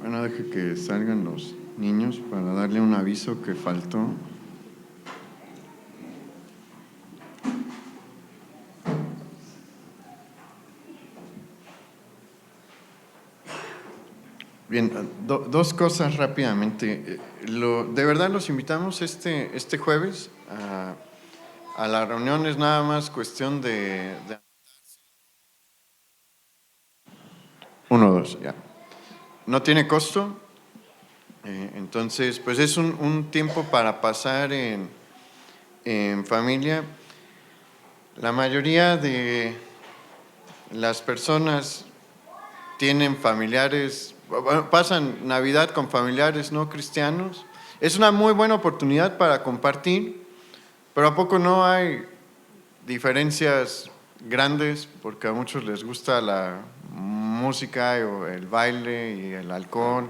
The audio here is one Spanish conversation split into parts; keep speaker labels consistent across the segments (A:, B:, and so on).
A: Bueno, deje que salgan los niños para darle un aviso que faltó. Bien, dos cosas rápidamente. De verdad los invitamos este jueves a la reunión. Es nada más cuestión de 1, 2, ya. No tiene costo, entonces pues es un tiempo para pasar en familia. La mayoría de las personas tienen familiares, pasan Navidad con familiares no cristianos. Es una muy buena oportunidad para compartir, pero ¿a poco no hay diferencias grandes? Porque a muchos les gusta la música o el baile y el alcohol.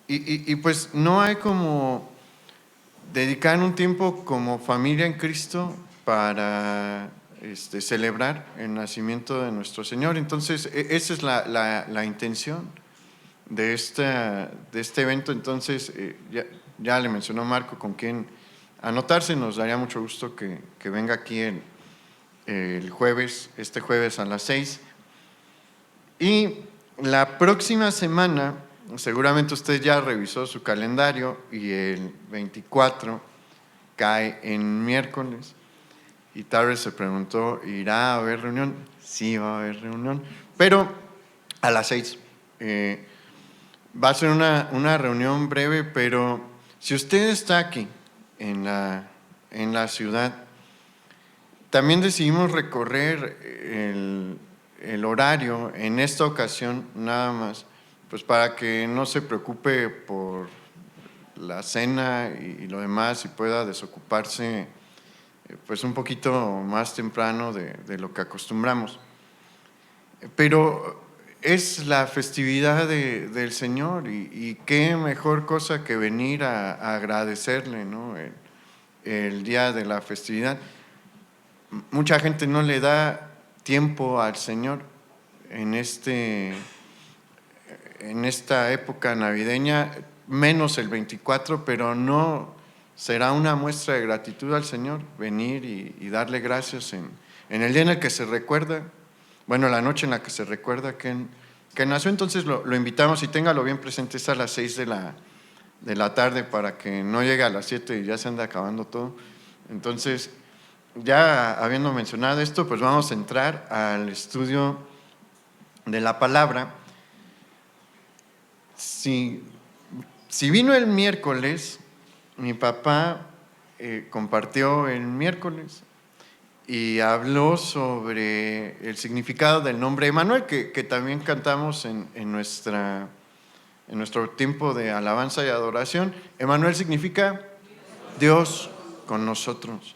A: Y pues no hay como dedicar un tiempo como familia en Cristo para celebrar el nacimiento de nuestro Señor. Entonces, esa es la intención de este evento. Entonces, ya le mencionó Marco con quién anotarse. Nos daría mucho gusto que venga aquí el jueves, este jueves a las 6. Y la próxima semana, seguramente usted ya revisó su calendario y el 24 cae en miércoles. Y tal vez se preguntó, ¿irá a haber reunión? Sí, va a haber reunión, pero a las 6. Va a ser una reunión breve, pero si usted está aquí en la ciudad, también decidimos recorrer el horario en esta ocasión nada más, pues para que no se preocupe por la cena y lo demás y pueda desocuparse pues un poquito más temprano de lo que acostumbramos. Pero es la festividad del Señor y qué mejor cosa que venir a agradecerle, ¿no? El día de la festividad. Mucha gente no le da tiempo al Señor en esta época navideña, menos el 24, pero no será una muestra de gratitud al Señor venir y darle gracias en el día en el que se recuerda, bueno, la noche en la que se recuerda que nació. Entonces lo invitamos y téngalo bien presente. Es a las 6 de la tarde para que no llegue a las 7 y ya se anda acabando todo. Entonces, ya habiendo mencionado esto, pues vamos a entrar al estudio de la palabra. Si vino el miércoles, mi papá compartió el miércoles y habló sobre el significado del nombre Emmanuel, que también cantamos en nuestro tiempo de alabanza y adoración. Emmanuel significa Dios con nosotros.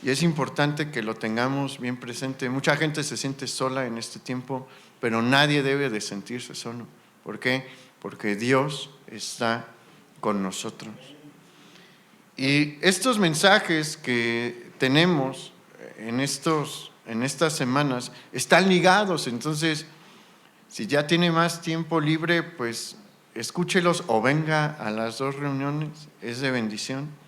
A: Y es importante que lo tengamos bien presente. Mucha gente se siente sola en este tiempo, pero nadie debe de sentirse solo. ¿Por qué? Porque Dios está con nosotros. Y estos mensajes que tenemos en estas semanas están ligados. Entonces, si ya tiene más tiempo libre, pues escúchelos o venga a las 2 reuniones. Es de bendición.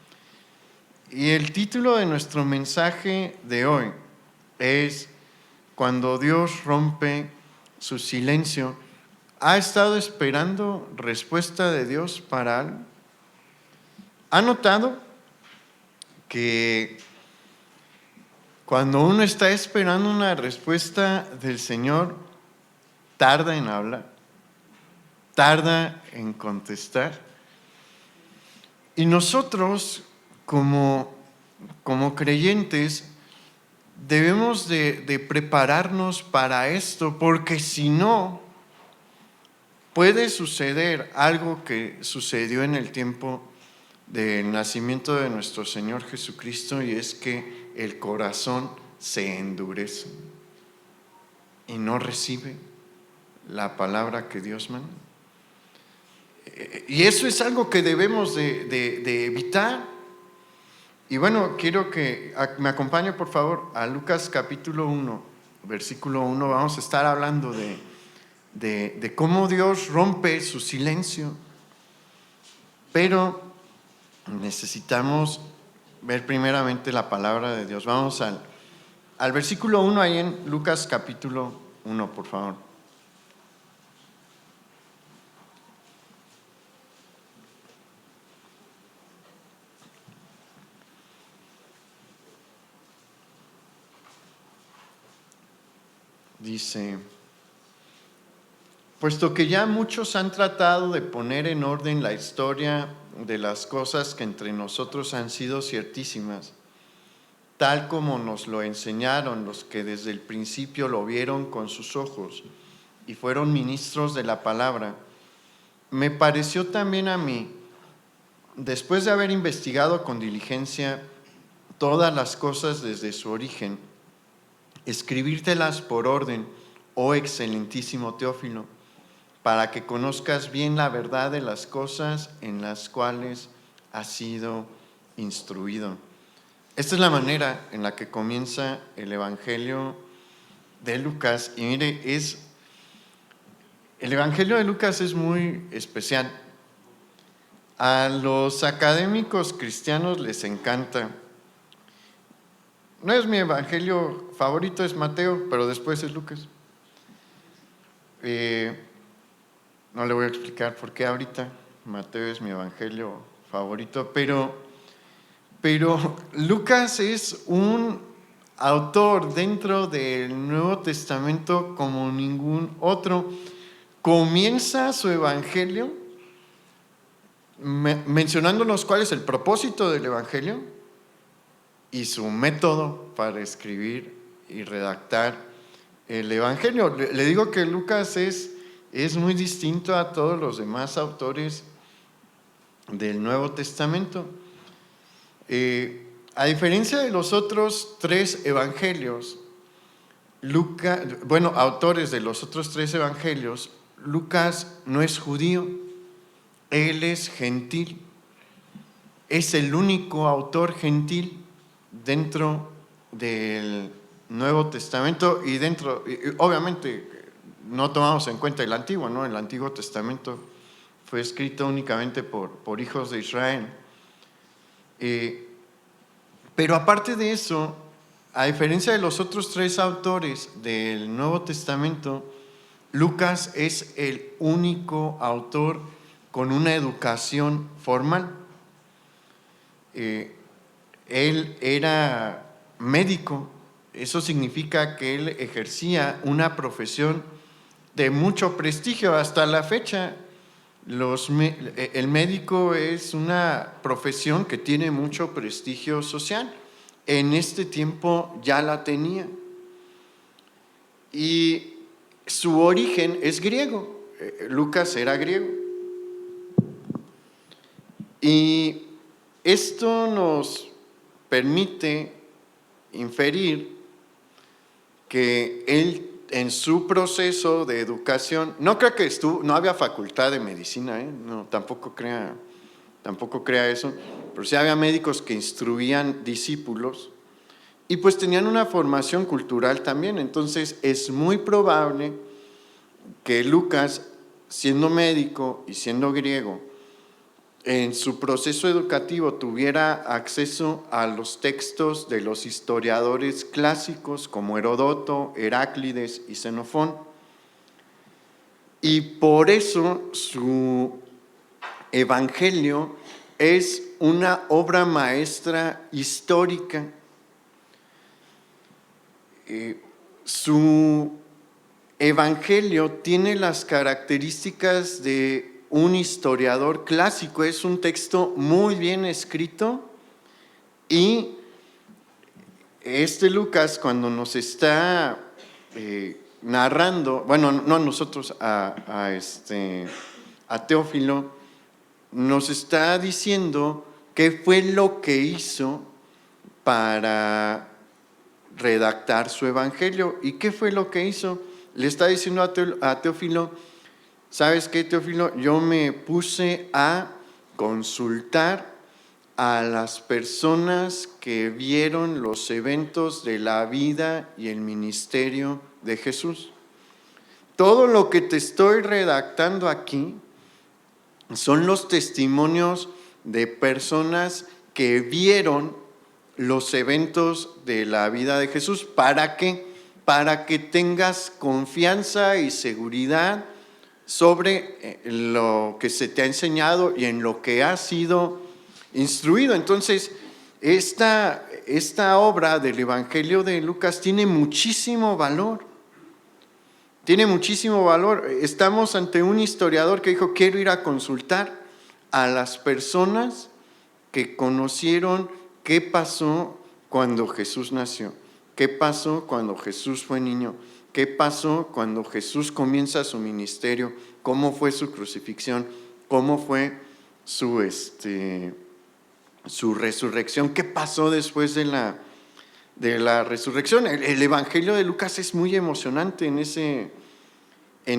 A: Y el título de nuestro mensaje de hoy es Cuando Dios rompe su silencio. ¿Ha estado esperando respuesta de Dios para algo? ¿Ha notado que cuando uno está esperando una respuesta del Señor, tarda en hablar, tarda en contestar? Y nosotros, como creyentes, debemos de prepararnos para esto, porque si no, puede suceder algo que sucedió en el tiempo del nacimiento de nuestro Señor Jesucristo, y es que el corazón se endurece y no recibe la palabra que Dios manda. Y eso es algo que debemos de evitar. Y bueno, quiero que me acompañe por favor a Lucas capítulo 1, versículo 1. Vamos a estar hablando de cómo Dios rompe su silencio. Pero necesitamos ver primeramente la palabra de Dios. Vamos al versículo 1 ahí en Lucas capítulo 1, por favor. Dice: puesto que ya muchos han tratado de poner en orden la historia de las cosas que entre nosotros han sido ciertísimas, tal como nos lo enseñaron los que desde el principio lo vieron con sus ojos y fueron ministros de la palabra, me pareció también a mí, después de haber investigado con diligencia todas las cosas desde su origen, escribírtelas por orden, oh excelentísimo Teófilo, para que conozcas bien la verdad de las cosas en las cuales has sido instruido. Esta es la manera en la que comienza el Evangelio de Lucas. Y mire, el Evangelio de Lucas es muy especial. A los académicos cristianos les encanta. No es mi evangelio favorito, es Mateo, pero después es Lucas. No le voy a explicar por qué ahorita. Mateo es mi evangelio favorito, pero Lucas es un autor dentro del Nuevo Testamento como ningún otro. Comienza su evangelio mencionándonos cuál es el propósito del evangelio y su método para escribir y redactar el evangelio. Le digo que Lucas es muy distinto a todos los demás autores del Nuevo Testamento. A diferencia de los otros tres evangelios, autores de los otros tres evangelios, Lucas no es judío, él es gentil. Es el único autor gentil dentro del Nuevo Testamento y obviamente no tomamos en cuenta el Antiguo, ¿no? El Antiguo Testamento fue escrito únicamente por hijos de Israel. Pero aparte de eso, a diferencia de los otros tres autores del Nuevo Testamento, Lucas es el único autor con una educación formal. Él era médico, eso significa que él ejercía una profesión de mucho prestigio. Hasta la fecha, el médico es una profesión que tiene mucho prestigio social. En este tiempo ya la tenía. Y su origen es griego. Lucas era griego. Y esto nos permite inferir que él, en su proceso de educación, no creo que no había facultad de medicina, no, tampoco crea eso, pero sí había médicos que instruían discípulos y pues tenían una formación cultural también. Entonces es muy probable que Lucas, siendo médico y siendo griego, en su proceso educativo tuviera acceso a los textos de los historiadores clásicos como Heródoto, Heráclides y Xenofón. Y por eso su evangelio es una obra maestra histórica. Su evangelio tiene las características de un historiador clásico. Es un texto muy bien escrito y Lucas, cuando nos está narrando, bueno, no a nosotros, a Teófilo, nos está diciendo qué fue lo que hizo para redactar su evangelio. ¿Y qué fue lo que hizo? Le está diciendo a Teófilo: ¿sabes qué, Teófilo? Yo me puse a consultar a las personas que vieron los eventos de la vida y el ministerio de Jesús. Todo lo que te estoy redactando aquí son los testimonios de personas que vieron los eventos de la vida de Jesús. ¿Para qué? Para que tengas confianza y seguridad sobre lo que se te ha enseñado y en lo que has sido instruido. Entonces, esta obra del Evangelio de Lucas tiene muchísimo valor. Tiene muchísimo valor. Estamos ante un historiador que dijo: quiero ir a consultar a las personas que conocieron qué pasó cuando Jesús nació, qué pasó cuando Jesús fue niño, qué pasó cuando Jesús comienza su ministerio, cómo fue su crucifixión, cómo fue su resurrección, qué pasó después de la resurrección. El Evangelio de Lucas es muy emocionante en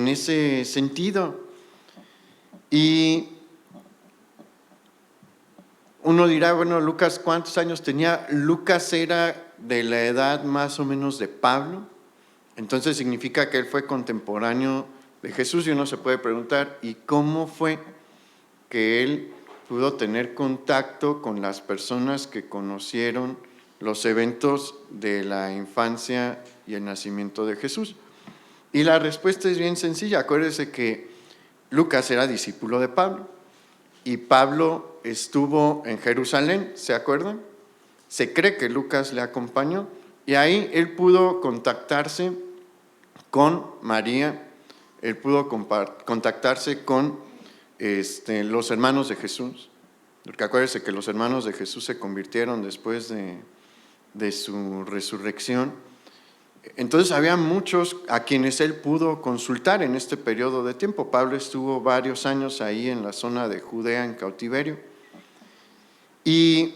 A: ese sentido. Y uno dirá, bueno, Lucas, ¿cuántos años tenía? Lucas era de la edad más o menos de Pablo, entonces significa que él fue contemporáneo de Jesús, y uno se puede preguntar, ¿y cómo fue que él pudo tener contacto con las personas que conocieron los eventos de la infancia y el nacimiento de Jesús? Y la respuesta es bien sencilla. Acuérdense que Lucas era discípulo de Pablo y Pablo estuvo en Jerusalén, ¿se acuerdan? Se cree que Lucas le acompañó y ahí él pudo contactarse con María, él pudo contactarse con los hermanos de Jesús, porque acuérdense que los hermanos de Jesús se convirtieron después de su resurrección. Entonces había muchos a quienes él pudo consultar en este periodo de tiempo. Pablo estuvo varios años ahí en la zona de Judea en cautiverio y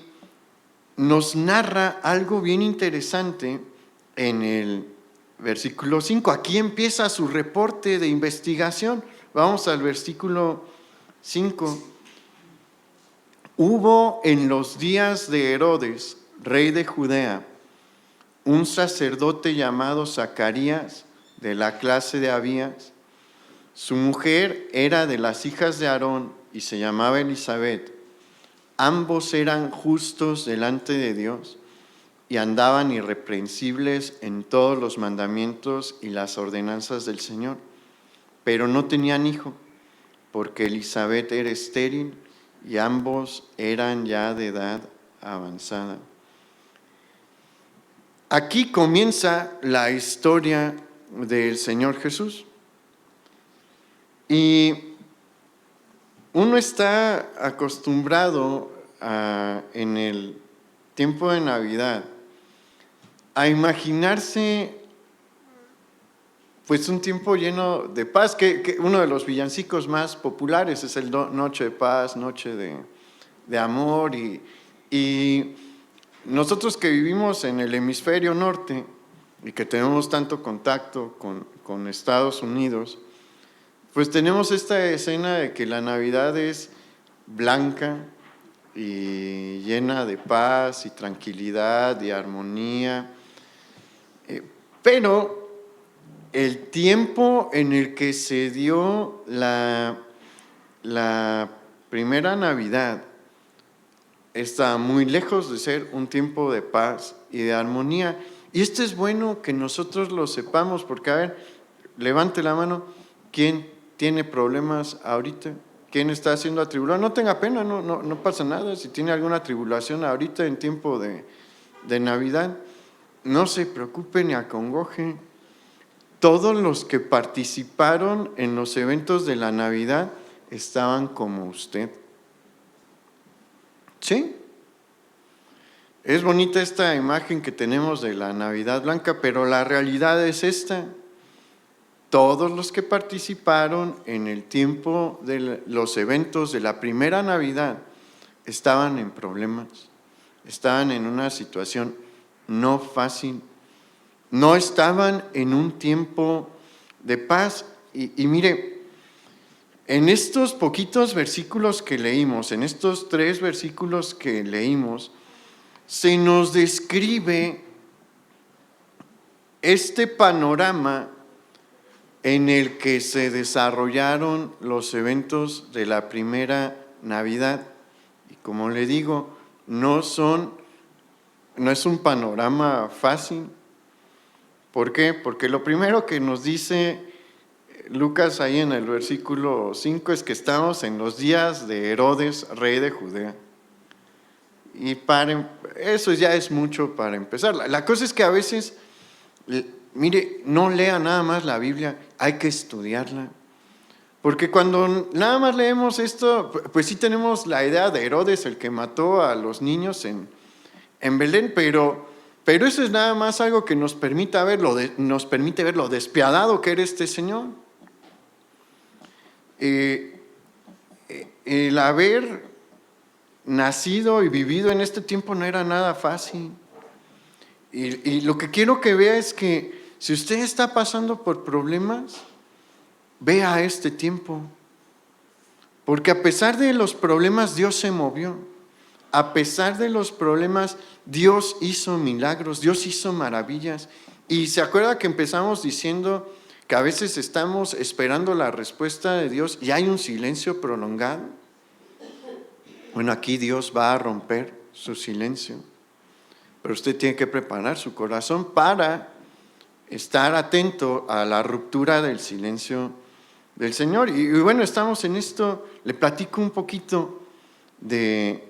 A: nos narra algo bien interesante en el versículo 5. Aquí empieza su reporte de investigación. Vamos al versículo 5. Hubo en los días de Herodes, rey de Judea, un sacerdote llamado Zacarías, de la clase de Abías. Su mujer era de las hijas de Aarón y se llamaba Elisabet. Ambos eran justos delante de Dios y andaban irreprensibles en todos los mandamientos y las ordenanzas del Señor. Pero no tenían hijo, porque Elisabet era estéril y ambos eran ya de edad avanzada. Aquí comienza la historia del Señor Jesús. Y uno está acostumbrado en el tiempo de Navidad a imaginarse pues un tiempo lleno de paz, que uno de los villancicos más populares es el Noche de Paz, Noche de Amor, y nosotros que vivimos en el hemisferio norte y que tenemos tanto contacto con Estados Unidos, pues tenemos esta escena de que la Navidad es blanca y llena de paz y tranquilidad y armonía, pero el tiempo en el que se dio la primera Navidad está muy lejos de ser un tiempo de paz y de armonía. Y esto es bueno que nosotros lo sepamos, porque, a ver, levante la mano, ¿quién tiene problemas ahorita? ¿Quién está siendo atribulado? No tenga pena, no pasa nada. Si tiene alguna tribulación ahorita en tiempo de Navidad, no se preocupe ni acongoje. Todos los que participaron en los eventos de la Navidad estaban como usted. ¿Sí? Es bonita esta imagen que tenemos de la Navidad blanca, pero la realidad es esta. Todos los que participaron en el tiempo de los eventos de la primera Navidad estaban en problemas, estaban en una situación no fácil, no estaban en un tiempo de paz. Y mire, en estos poquitos versículos que leímos, en estos 3 versículos que leímos, se nos describe este panorama en el que se desarrollaron los eventos de la primera Navidad. Y como le digo, no es un panorama fácil. ¿Por qué? Porque lo primero que nos dice Lucas ahí en el versículo 5 es que estamos en los días de Herodes, rey de Judea. Y eso ya es mucho para empezar. La cosa es que a veces, mire, no lea nada más la Biblia, hay que estudiarla. Porque cuando nada más leemos esto, pues sí tenemos la idea de Herodes, el que mató a los niños en Belén, pero eso es nada más algo que nos permite ver lo despiadado que era este señor. El haber nacido y vivido en este tiempo no era nada fácil. Y lo que quiero que vea es que si usted está pasando por problemas, vea este tiempo. Porque a pesar de los problemas, Dios se movió. A pesar de los problemas, Dios hizo milagros, Dios hizo maravillas. Y se acuerda que empezamos diciendo que a veces estamos esperando la respuesta de Dios y hay un silencio prolongado. Bueno, aquí Dios va a romper su silencio, pero usted tiene que preparar su corazón para estar atento a la ruptura del silencio del Señor. Y bueno, estamos en esto, le platico un poquito de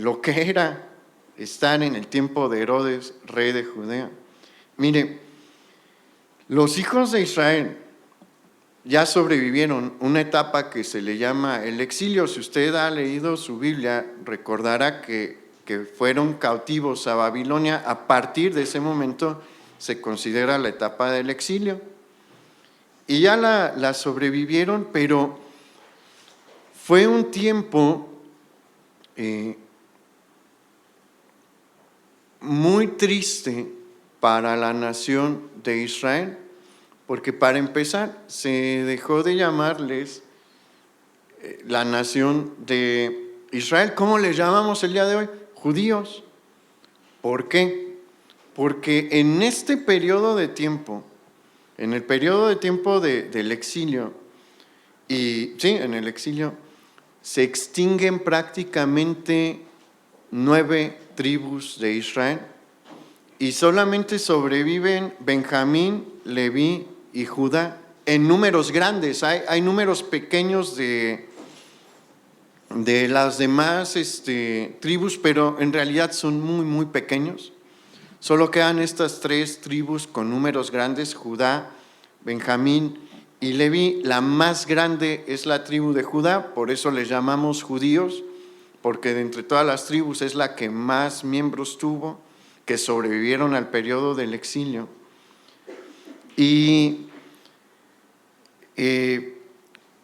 A: lo que era estar en el tiempo de Herodes, rey de Judea. Mire, los hijos de Israel ya sobrevivieron una etapa que se le llama el exilio. Si usted ha leído su Biblia, recordará que fueron cautivos a Babilonia. A partir de ese momento se considera la etapa del exilio. Y ya la sobrevivieron, pero fue un tiempo muy triste para la nación de Israel, porque para empezar se dejó de llamarles la nación de Israel. ¿Cómo les llamamos el día de hoy? Judíos. ¿Por qué? Porque en este periodo de tiempo, en el periodo de tiempo del exilio, en el exilio, se extinguen prácticamente 9 tribus de Israel y solamente sobreviven Benjamín, Leví y Judá en números grandes. Hay números pequeños de las demás tribus, pero en realidad son muy, muy pequeños. Solo quedan estas 3 tribus con números grandes: Judá, Benjamín y Leví. La más grande es la tribu de Judá, por eso les llamamos judíos, porque de entre todas las tribus es la que más miembros tuvo, que sobrevivieron al periodo del exilio. Y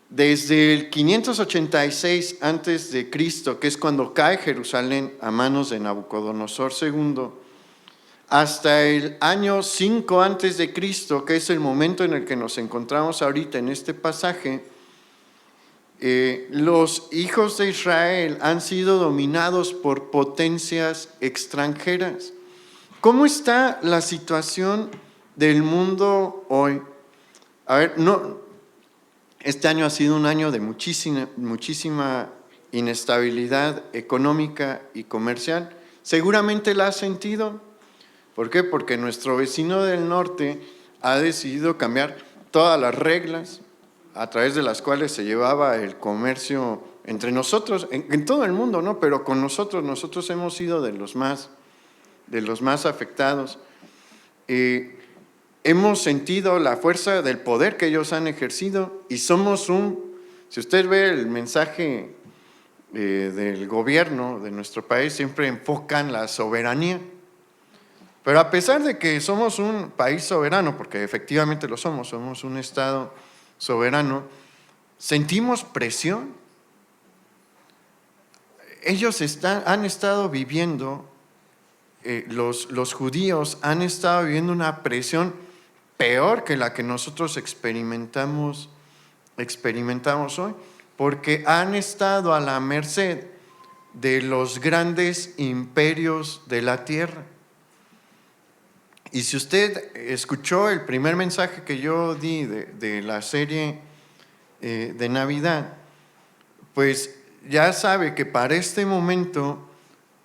A: desde el 586 antes de Cristo, que es cuando cae Jerusalén a manos de Nabucodonosor II, hasta el año 5 antes de Cristo, que es el momento en el que nos encontramos ahorita en este pasaje, los hijos de Israel han sido dominados por potencias extranjeras. ¿Cómo está la situación del mundo hoy? A ver, este año ha sido un año de muchísima inestabilidad económica y comercial. Seguramente la ha sentido. ¿Por qué? Porque nuestro vecino del norte ha decidido cambiar todas las reglas a través de las cuales se llevaba el comercio entre nosotros, en todo el mundo, ¿no? Pero con nosotros hemos sido de los más afectados. Hemos sentido la fuerza del poder que ellos han ejercido y somos si usted ve el mensaje del gobierno de nuestro país, siempre enfocan la soberanía. Pero a pesar de que somos un país soberano, porque efectivamente lo somos un Estado soberano, sentimos presión. Ellos han estado viviendo, los judíos han estado viviendo una presión peor que la que nosotros experimentamos hoy, porque han estado a la merced de los grandes imperios de la tierra. Y si usted escuchó el primer mensaje que yo di de la serie de Navidad, pues ya sabe que para este momento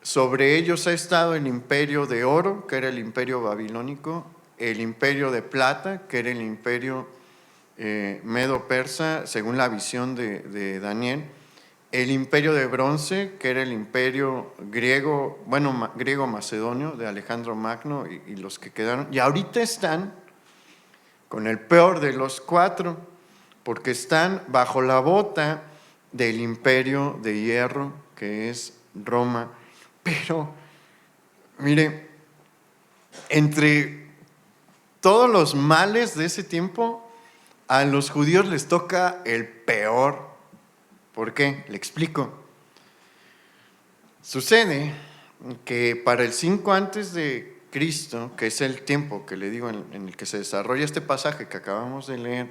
A: sobre ellos ha estado el imperio de oro, que era el imperio babilónico, el imperio de plata, que era el imperio medo-persa, según la visión de Daniel, el imperio de bronce, que era el imperio griego, bueno, griego-macedonio, de Alejandro Magno y los que quedaron, y ahorita están con el peor de los cuatro, porque están bajo la bota del imperio de hierro, que es Roma. Pero, mire, entre todos los males de ese tiempo, a los judíos les toca el peor. ¿Por qué? Le explico. Sucede que para el 5 antes de Cristo, que es el tiempo que le digo en el que se desarrolla este pasaje que acabamos de leer,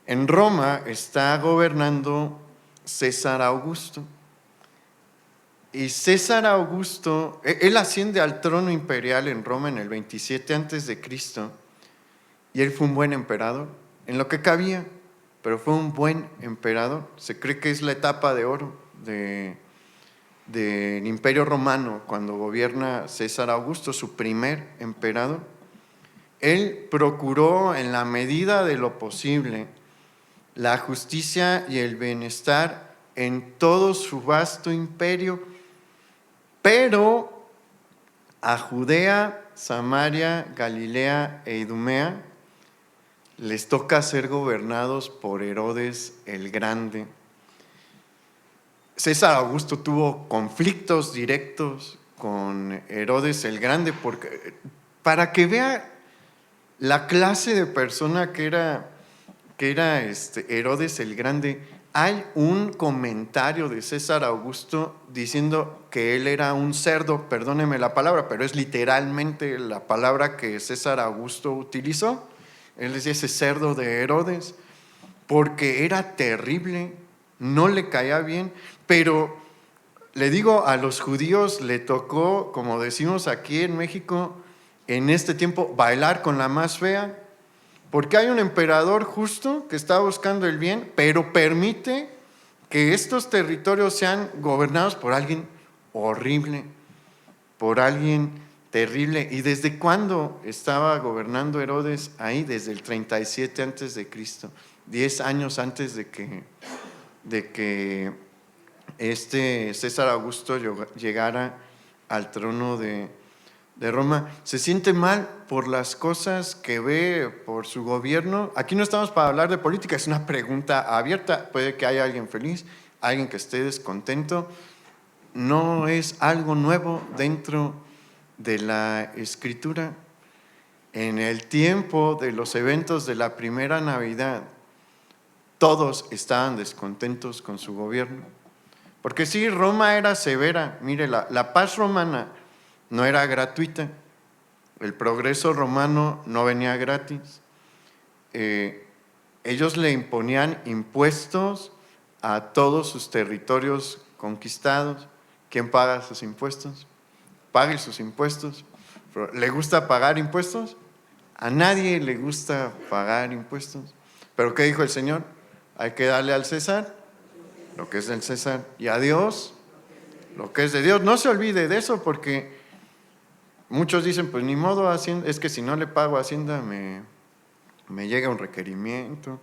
A: en Roma está gobernando César Augusto. Y César Augusto, él asciende al trono imperial en Roma en el 27 antes de Cristo, y él fue un buen emperador, en lo que cabía, pero fue un buen emperador. Se cree que es la etapa de oro del Imperio Romano, cuando gobierna César Augusto, su primer emperador. Él procuró en la medida de lo posible la justicia y el bienestar en todo su vasto imperio, pero a Judea, Samaria, Galilea e Idumea les toca ser gobernados por Herodes el Grande. César Augusto tuvo conflictos directos con Herodes el Grande, porque, para que vea la clase de persona que era Herodes el Grande. Hay un comentario de César Augusto diciendo que él era un cerdo, perdóneme la palabra, pero es literalmente la palabra que César Augusto utilizó. Él decía ese cerdo de Herodes, porque era terrible, no le caía bien, pero le digo, a los judíos le tocó, como decimos aquí en México, en este tiempo, bailar con la más fea, porque hay un emperador justo que está buscando el bien, pero permite que estos territorios sean gobernados por alguien horrible, por alguien terrible. ¿Y desde cuándo estaba gobernando Herodes ahí? Desde el 37 antes de Cristo, 10 años antes de que César Augusto llegara al trono de Roma. Se siente mal por las cosas que ve, por su gobierno. Aquí no estamos para hablar de política, es una pregunta abierta. Puede que haya alguien feliz, alguien que esté descontento. No es algo nuevo dentro de la Escritura. En el tiempo de los eventos de la primera Navidad, todos estaban descontentos con su gobierno. Porque sí, Roma era severa. Mire, la paz romana no era gratuita, el progreso romano no venía gratis. Ellos le imponían impuestos a todos sus territorios conquistados. ¿Quién paga sus impuestos? Pague sus impuestos. ¿Le gusta pagar impuestos? A nadie le gusta pagar impuestos. ¿Pero qué dijo el Señor? Hay que darle al César lo que es del César, y a Dios lo que es de Dios. No se olvide de eso, porque muchos dicen, pues ni modo, es que si no le pago a Hacienda me llega un requerimiento,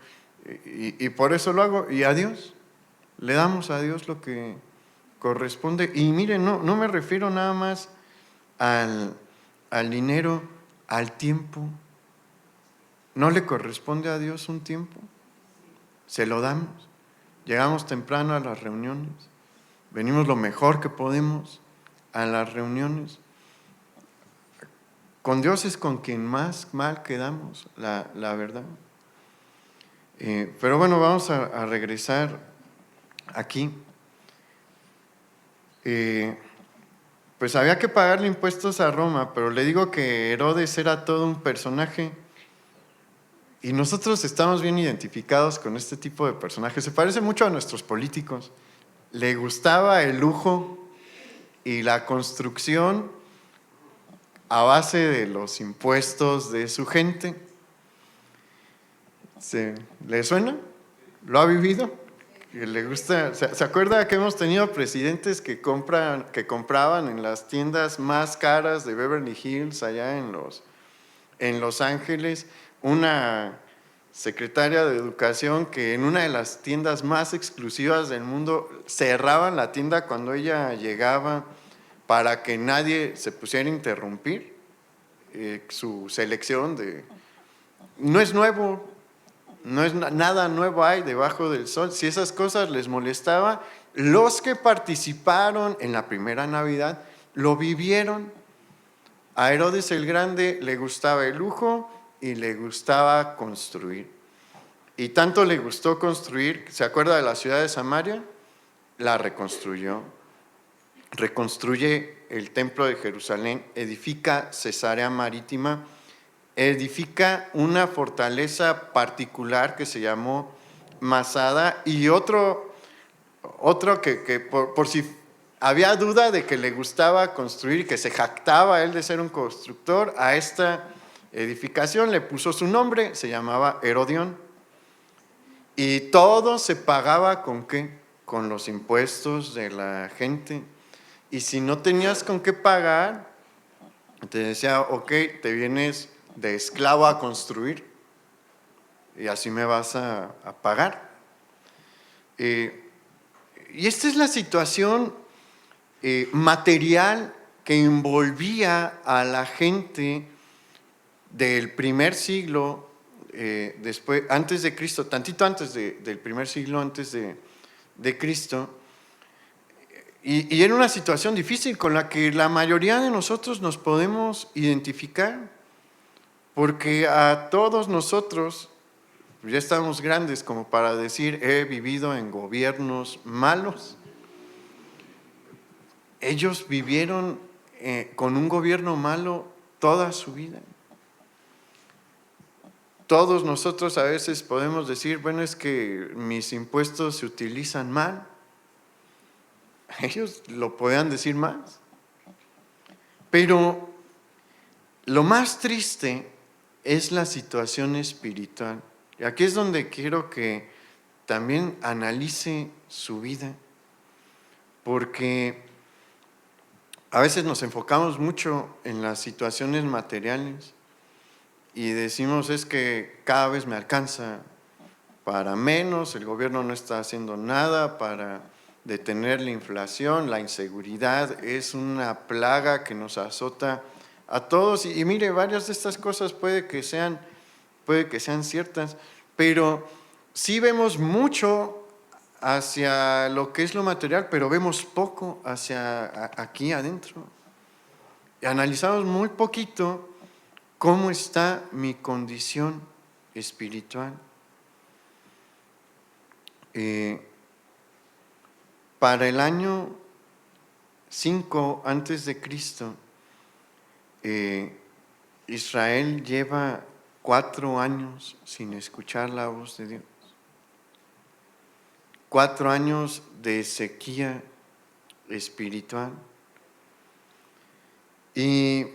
A: y por eso lo hago. Y a Dios, le damos a Dios lo que corresponde. Y miren, no me refiero nada más al dinero, al tiempo. ¿No le corresponde a Dios un tiempo? Se lo damos. Llegamos temprano a las reuniones, venimos lo mejor que podemos a las reuniones. Con Dios es con quien más mal quedamos, la verdad. Pero bueno, vamos a regresar aquí. Pues había que pagarle impuestos a Roma, pero le digo que Herodes era todo un personaje. Y nosotros estamos bien identificados con este tipo de personajes. Se parece mucho a nuestros políticos. Le gustaba el lujo y la construcción a base de los impuestos de su gente. ¿Le suena? ¿Lo ha vivido? ¿Le gusta? ¿Se acuerda que hemos tenido presidentes que compraban en las tiendas más caras de Beverly Hills, allá en Los Ángeles, una secretaria de Educación que en una de las tiendas más exclusivas del mundo cerraban la tienda cuando ella llegaba para que nadie se pusiera a interrumpir su selección de... No es nuevo, no es nada nuevo hay debajo del sol. Si esas cosas les molestaba, los que participaron en la primera Navidad lo vivieron. A Herodes el Grande le gustaba el lujo y le gustaba construir. Y tanto le gustó construir, ¿se acuerda de la ciudad de Samaria? La reconstruyó. Reconstruye el templo de Jerusalén, edifica Cesarea Marítima, edifica una fortaleza particular que se llamó Masada, y otro que por si había duda de que le gustaba construir, que se jactaba él de ser un constructor, a esta edificación le puso su nombre, se llamaba Herodión. Y todo se pagaba ¿con qué? Con los impuestos de la gente. Y si no tenías con qué pagar, te decía, ok, te vienes de esclavo a construir y así me vas a pagar. Y esta es la situación material que envolvía a la gente del primer siglo, después, antes de Cristo, tantito antes del primer siglo antes de Cristo. Y era una situación difícil con la que la mayoría de nosotros nos podemos identificar, porque a todos nosotros ya estamos grandes como para decir, he vivido en gobiernos malos. Ellos vivieron con un gobierno malo toda su vida. Todos nosotros a veces podemos decir, bueno, es que mis impuestos se utilizan mal. Ellos lo podían decir más. Pero lo más triste es la situación espiritual. Y aquí es donde quiero que también analice su vida, porque a veces nos enfocamos mucho en las situaciones materiales y decimos, es que cada vez me alcanza para menos, el gobierno no está haciendo nada para detener la inflación, la inseguridad es una plaga que nos azota a todos. Y mire, varias de estas cosas puede que sean ciertas, pero sí vemos mucho hacia lo que es lo material, pero vemos poco hacia aquí adentro. Y analizamos muy poquito cómo está mi condición espiritual. Para el año 5 antes de Cristo, Israel lleva 4 años sin escuchar la voz de Dios. 4 años de sequía espiritual. Y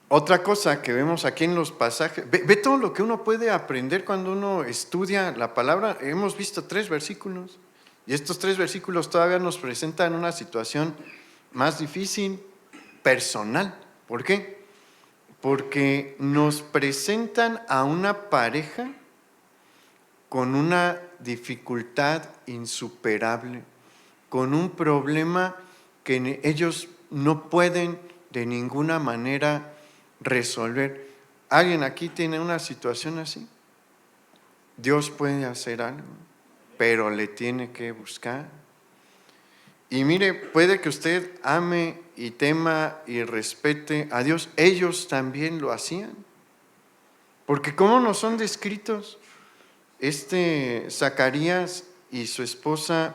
A: otra cosa que vemos aquí en los pasajes, ve todo lo que uno puede aprender cuando uno estudia la palabra. Hemos visto 3 versículos y estos 3 versículos todavía nos presentan una situación más difícil, personal. ¿Por qué? Porque nos presentan a una pareja con una dificultad insuperable, con un problema que ellos no pueden de ninguna manera resolver. ¿Alguien aquí tiene una situación así? Dios puede hacer algo, pero le tiene que buscar. Y mire, puede que usted ame y tema y respete a Dios. Ellos también lo hacían. Porque ¿cómo no son descritos Zacarías y su esposa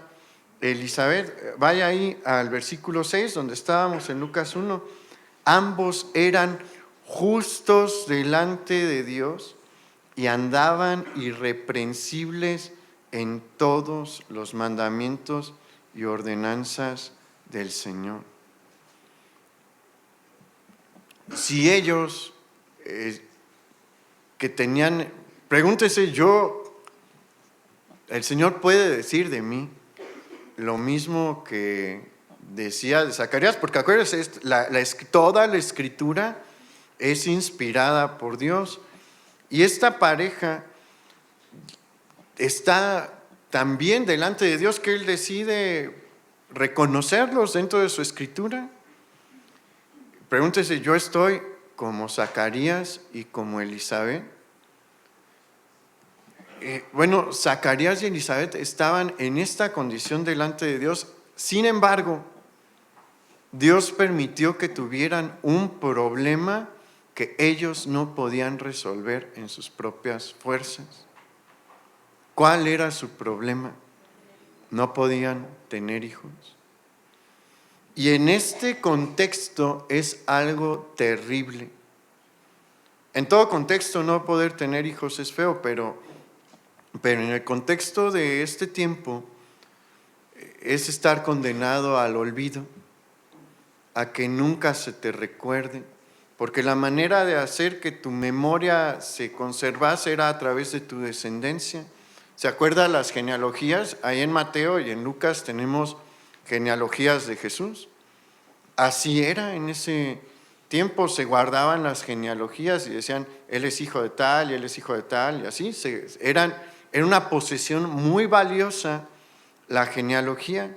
A: Elizabeth? Vaya ahí al versículo 6, donde estábamos en Lucas 1. Ambos eran justos delante de Dios y andaban irreprensibles en todos los mandamientos y ordenanzas del Señor. si ellos que tenían, pregúntese el Señor puede decir de mí lo mismo que decía de Zacarías, porque acuérdense, toda la escritura es inspirada por Dios. Y esta pareja está también delante de Dios, que Él decide reconocerlos dentro de su escritura. Pregúntese, ¿yo estoy como Zacarías y como Elizabeth? Bueno, Zacarías y Elizabeth estaban en esta condición delante de Dios. Sin embargo, Dios permitió que tuvieran un problema que ellos no podían resolver en sus propias fuerzas. ¿Cuál era su problema? No podían tener hijos. Y en este contexto es algo terrible. En todo contexto no poder tener hijos es feo, pero en el contexto de este tiempo es estar condenado al olvido, a que nunca se te recuerde, porque la manera de hacer que tu memoria se conservase era a través de tu descendencia. ¿Se acuerdan las genealogías? Ahí en Mateo y en Lucas tenemos genealogías de Jesús. Así era en ese tiempo, se guardaban las genealogías y decían, él es hijo de tal y él es hijo de tal, y así era una posesión muy valiosa la genealogía.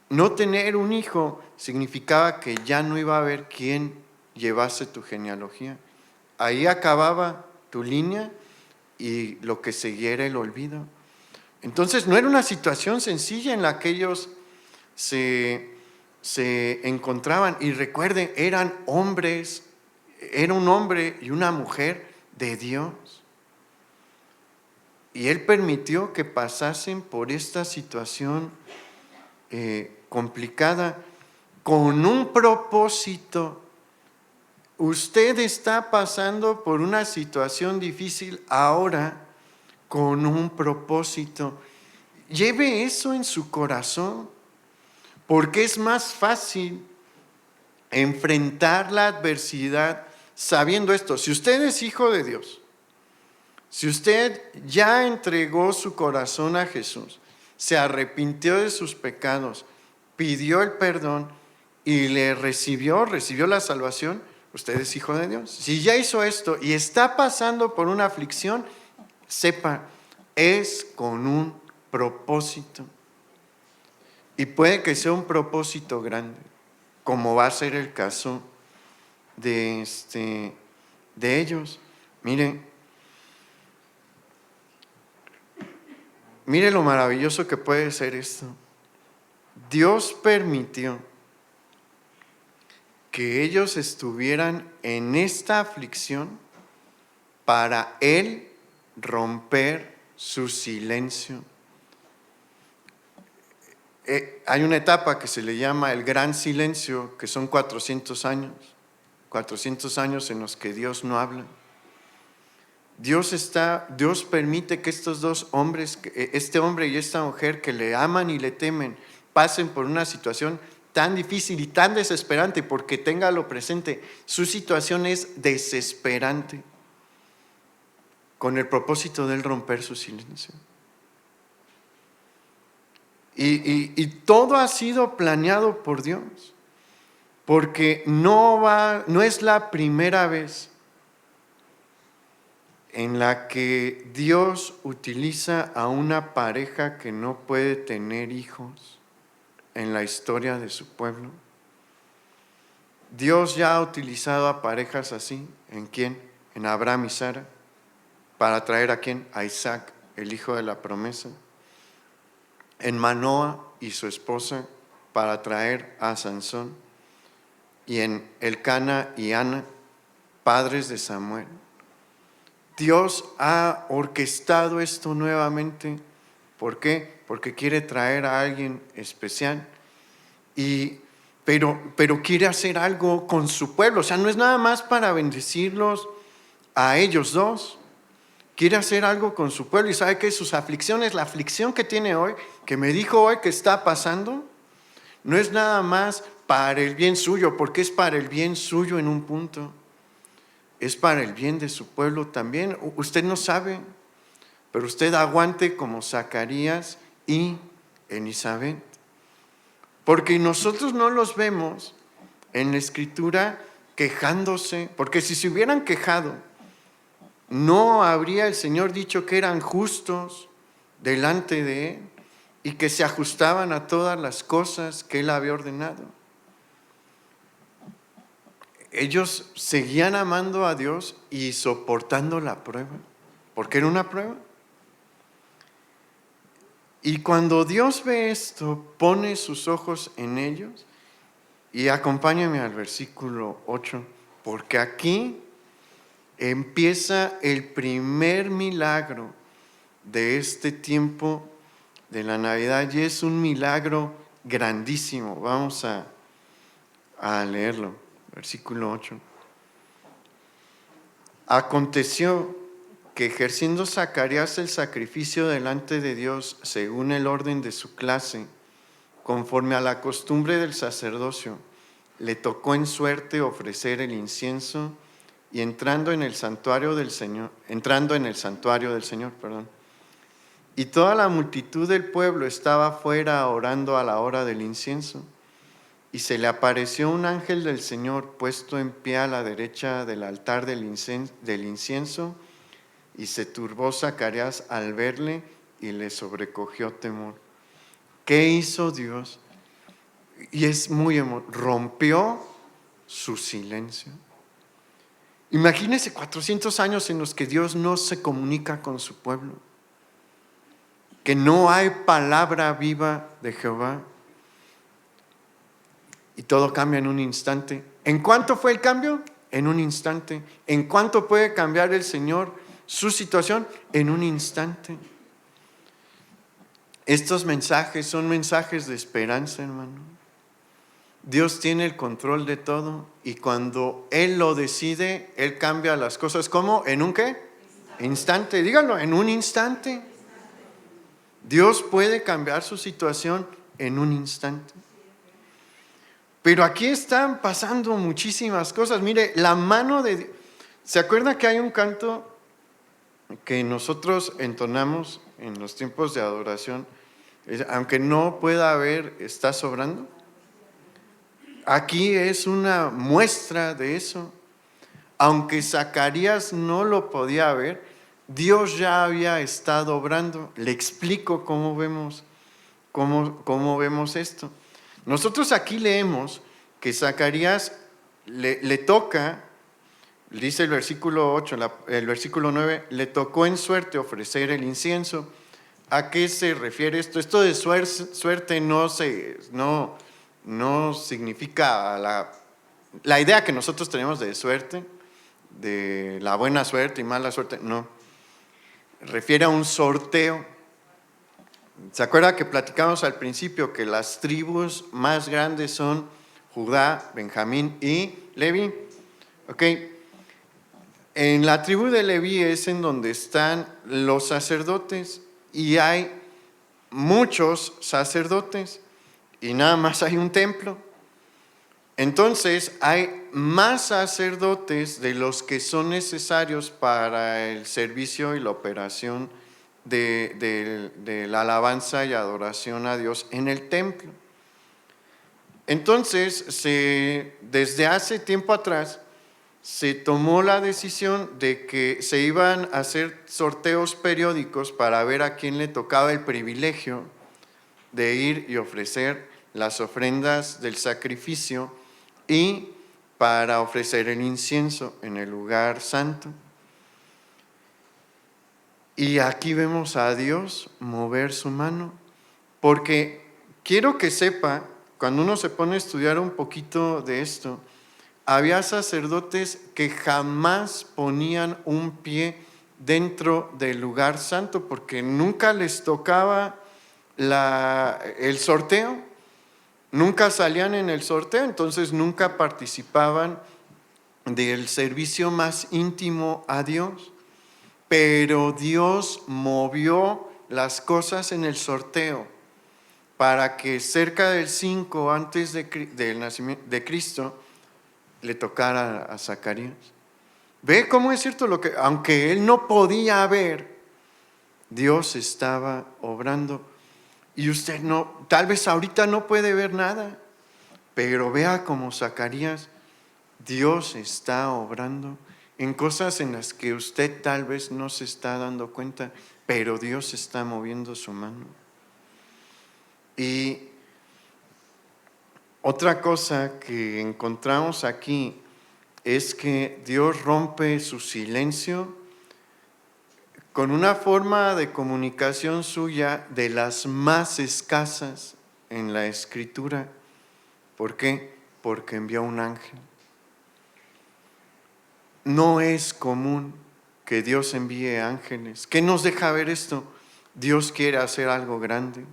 A: No tener un hijo significaba que ya no iba a haber quien llevase tu genealogía. Ahí acababa tu línea y lo que seguía era el olvido. Entonces no era una situación sencilla en la que ellos se encontraban. Y recuerden, eran hombres, era un hombre y una mujer de Dios. Y Él permitió que pasasen por esta situación complicada con un propósito. Usted está pasando por una situación difícil ahora con un propósito. Lleve eso en su corazón, porque es más fácil enfrentar la adversidad sabiendo esto. Si usted es hijo de Dios, si usted ya entregó su corazón a Jesús, se arrepintió de sus pecados, pidió el perdón y le recibió la salvación, usted es hijo de Dios. Si ya hizo esto y está pasando por una aflicción, sepa, es con un propósito. Y puede que sea un propósito grande, como va a ser el caso de ellos. Mire lo maravilloso que puede ser esto. Dios permitió que ellos estuvieran en esta aflicción para Él romper su silencio. Hay una etapa que se le llama el gran silencio, que son 400 años en los que Dios no habla. Dios permite que estos dos hombres, este hombre y esta mujer que le aman y le temen, pasen por una situación tan difícil y tan desesperante, porque téngalo presente, su situación es desesperante, con el propósito de Él romper su silencio. Y todo ha sido planeado por Dios, porque no es la primera vez en la que Dios utiliza a una pareja que no puede tener hijos en la historia de su pueblo. Dios ya ha utilizado a parejas así. ¿En quién? En Abraham y Sara. ¿Para traer a quién? A Isaac, el hijo de la promesa. En Manoa y su esposa, para traer a Sansón. Y en Elcana y Ana, padres de Samuel. Dios ha orquestado esto nuevamente. ¿Por qué? Porque quiere traer a alguien especial. Pero quiere hacer algo con su pueblo. O sea, no es nada más para bendecirlos a ellos dos. Quiere hacer algo con su pueblo. Y sabe que sus aflicciones, la aflicción que tiene hoy, que me dijo hoy que está pasando, no es nada más para el bien suyo, porque es para el bien suyo en un punto. es para el bien de su pueblo también. Usted no sabe, pero usted aguante como Zacarías y Elizabeth. Porque nosotros no los vemos en la Escritura quejándose, porque si se hubieran quejado, no habría el Señor dicho que eran justos delante de Él y que se ajustaban a todas las cosas que Él había ordenado. Ellos seguían amando a Dios y soportando la prueba, porque era una prueba. Y cuando Dios ve esto, pone sus ojos en ellos. Y acompáñame al versículo 8, porque aquí empieza el primer milagro de este tiempo de la Navidad, y es un milagro grandísimo. Vamos a leerlo, versículo 8. Aconteció que ejerciendo Zacarías el sacrificio delante de Dios según el orden de su clase, conforme a la costumbre del sacerdocio, le tocó en suerte ofrecer el incienso, y entrando en el santuario del Señor, y toda la multitud del pueblo estaba fuera orando a la hora del incienso, y se le apareció un ángel del Señor puesto en pie a la derecha del altar del incienso, y se turbó Zacarías al verle y le sobrecogió temor. ¿Qué hizo Dios? Y es rompió su silencio. Imagínense 400 años en los que Dios no se comunica con su pueblo, que no hay palabra viva de Jehová, y todo cambia en un instante. ¿En cuánto fue el cambio? En un instante. ¿En cuánto puede cambiar el Señor su situación? En un instante. Estos mensajes son mensajes de esperanza, hermano. Dios tiene el control de todo, y cuando Él lo decide, Él cambia las cosas. ¿Cómo? ¿En un qué? Instante. Díganlo, en un instante. Dios puede cambiar su situación en un instante. Pero aquí están pasando muchísimas cosas. Mire, la mano de Dios. ¿Se acuerda que hay un canto que nosotros entonamos en los tiempos de adoración? Aunque no pueda haber, está sobrando. Aquí es una muestra de eso. Aunque Zacarías no lo podía ver, Dios ya había estado obrando. Le explico cómo vemos esto. Nosotros aquí leemos que Zacarías le toca, dice el versículo 8, el versículo 9, le tocó en suerte ofrecer el incienso. ¿A qué se refiere esto? Esto de suerte no significa la idea que nosotros tenemos de suerte, de la buena suerte y mala suerte, no. Refiere a un sorteo. ¿Se acuerda que platicamos al principio que las tribus más grandes son Judá, Benjamín y Leví? Ok. En la tribu de Leví es en donde están los sacerdotes, y hay muchos sacerdotes y nada más hay un templo. Entonces hay más sacerdotes de los que son necesarios para el servicio y la operación de la alabanza y adoración a Dios en el templo. Entonces, desde hace tiempo atrás, se tomó la decisión de que se iban a hacer sorteos periódicos para ver a quién le tocaba el privilegio de ir y ofrecer las ofrendas del sacrificio y para ofrecer el incienso en el lugar santo. Y aquí vemos a Dios mover su mano, porque quiero que sepa, cuando uno se pone a estudiar un poquito de esto, había sacerdotes que jamás ponían un pie dentro del lugar santo porque nunca les tocaba el sorteo, nunca salían en el sorteo, entonces nunca participaban del servicio más íntimo a Dios. Pero Dios movió las cosas en el sorteo para que cerca del 5 antes del nacimiento de Cristo le tocara a Zacarías. Ve cómo es cierto lo que, aunque él no podía ver, Dios estaba obrando. Y usted no, tal vez ahorita no puede ver nada, pero vea como Zacarías, Dios está obrando en cosas en las que usted tal vez no se está dando cuenta, pero Dios está moviendo su mano. Y otra cosa que encontramos aquí es que Dios rompe su silencio con una forma de comunicación suya de las más escasas en la Escritura. ¿Por qué? Porque envió un ángel. No es común que Dios envíe ángeles. ¿Qué nos deja ver esto? Dios quiere hacer algo grande.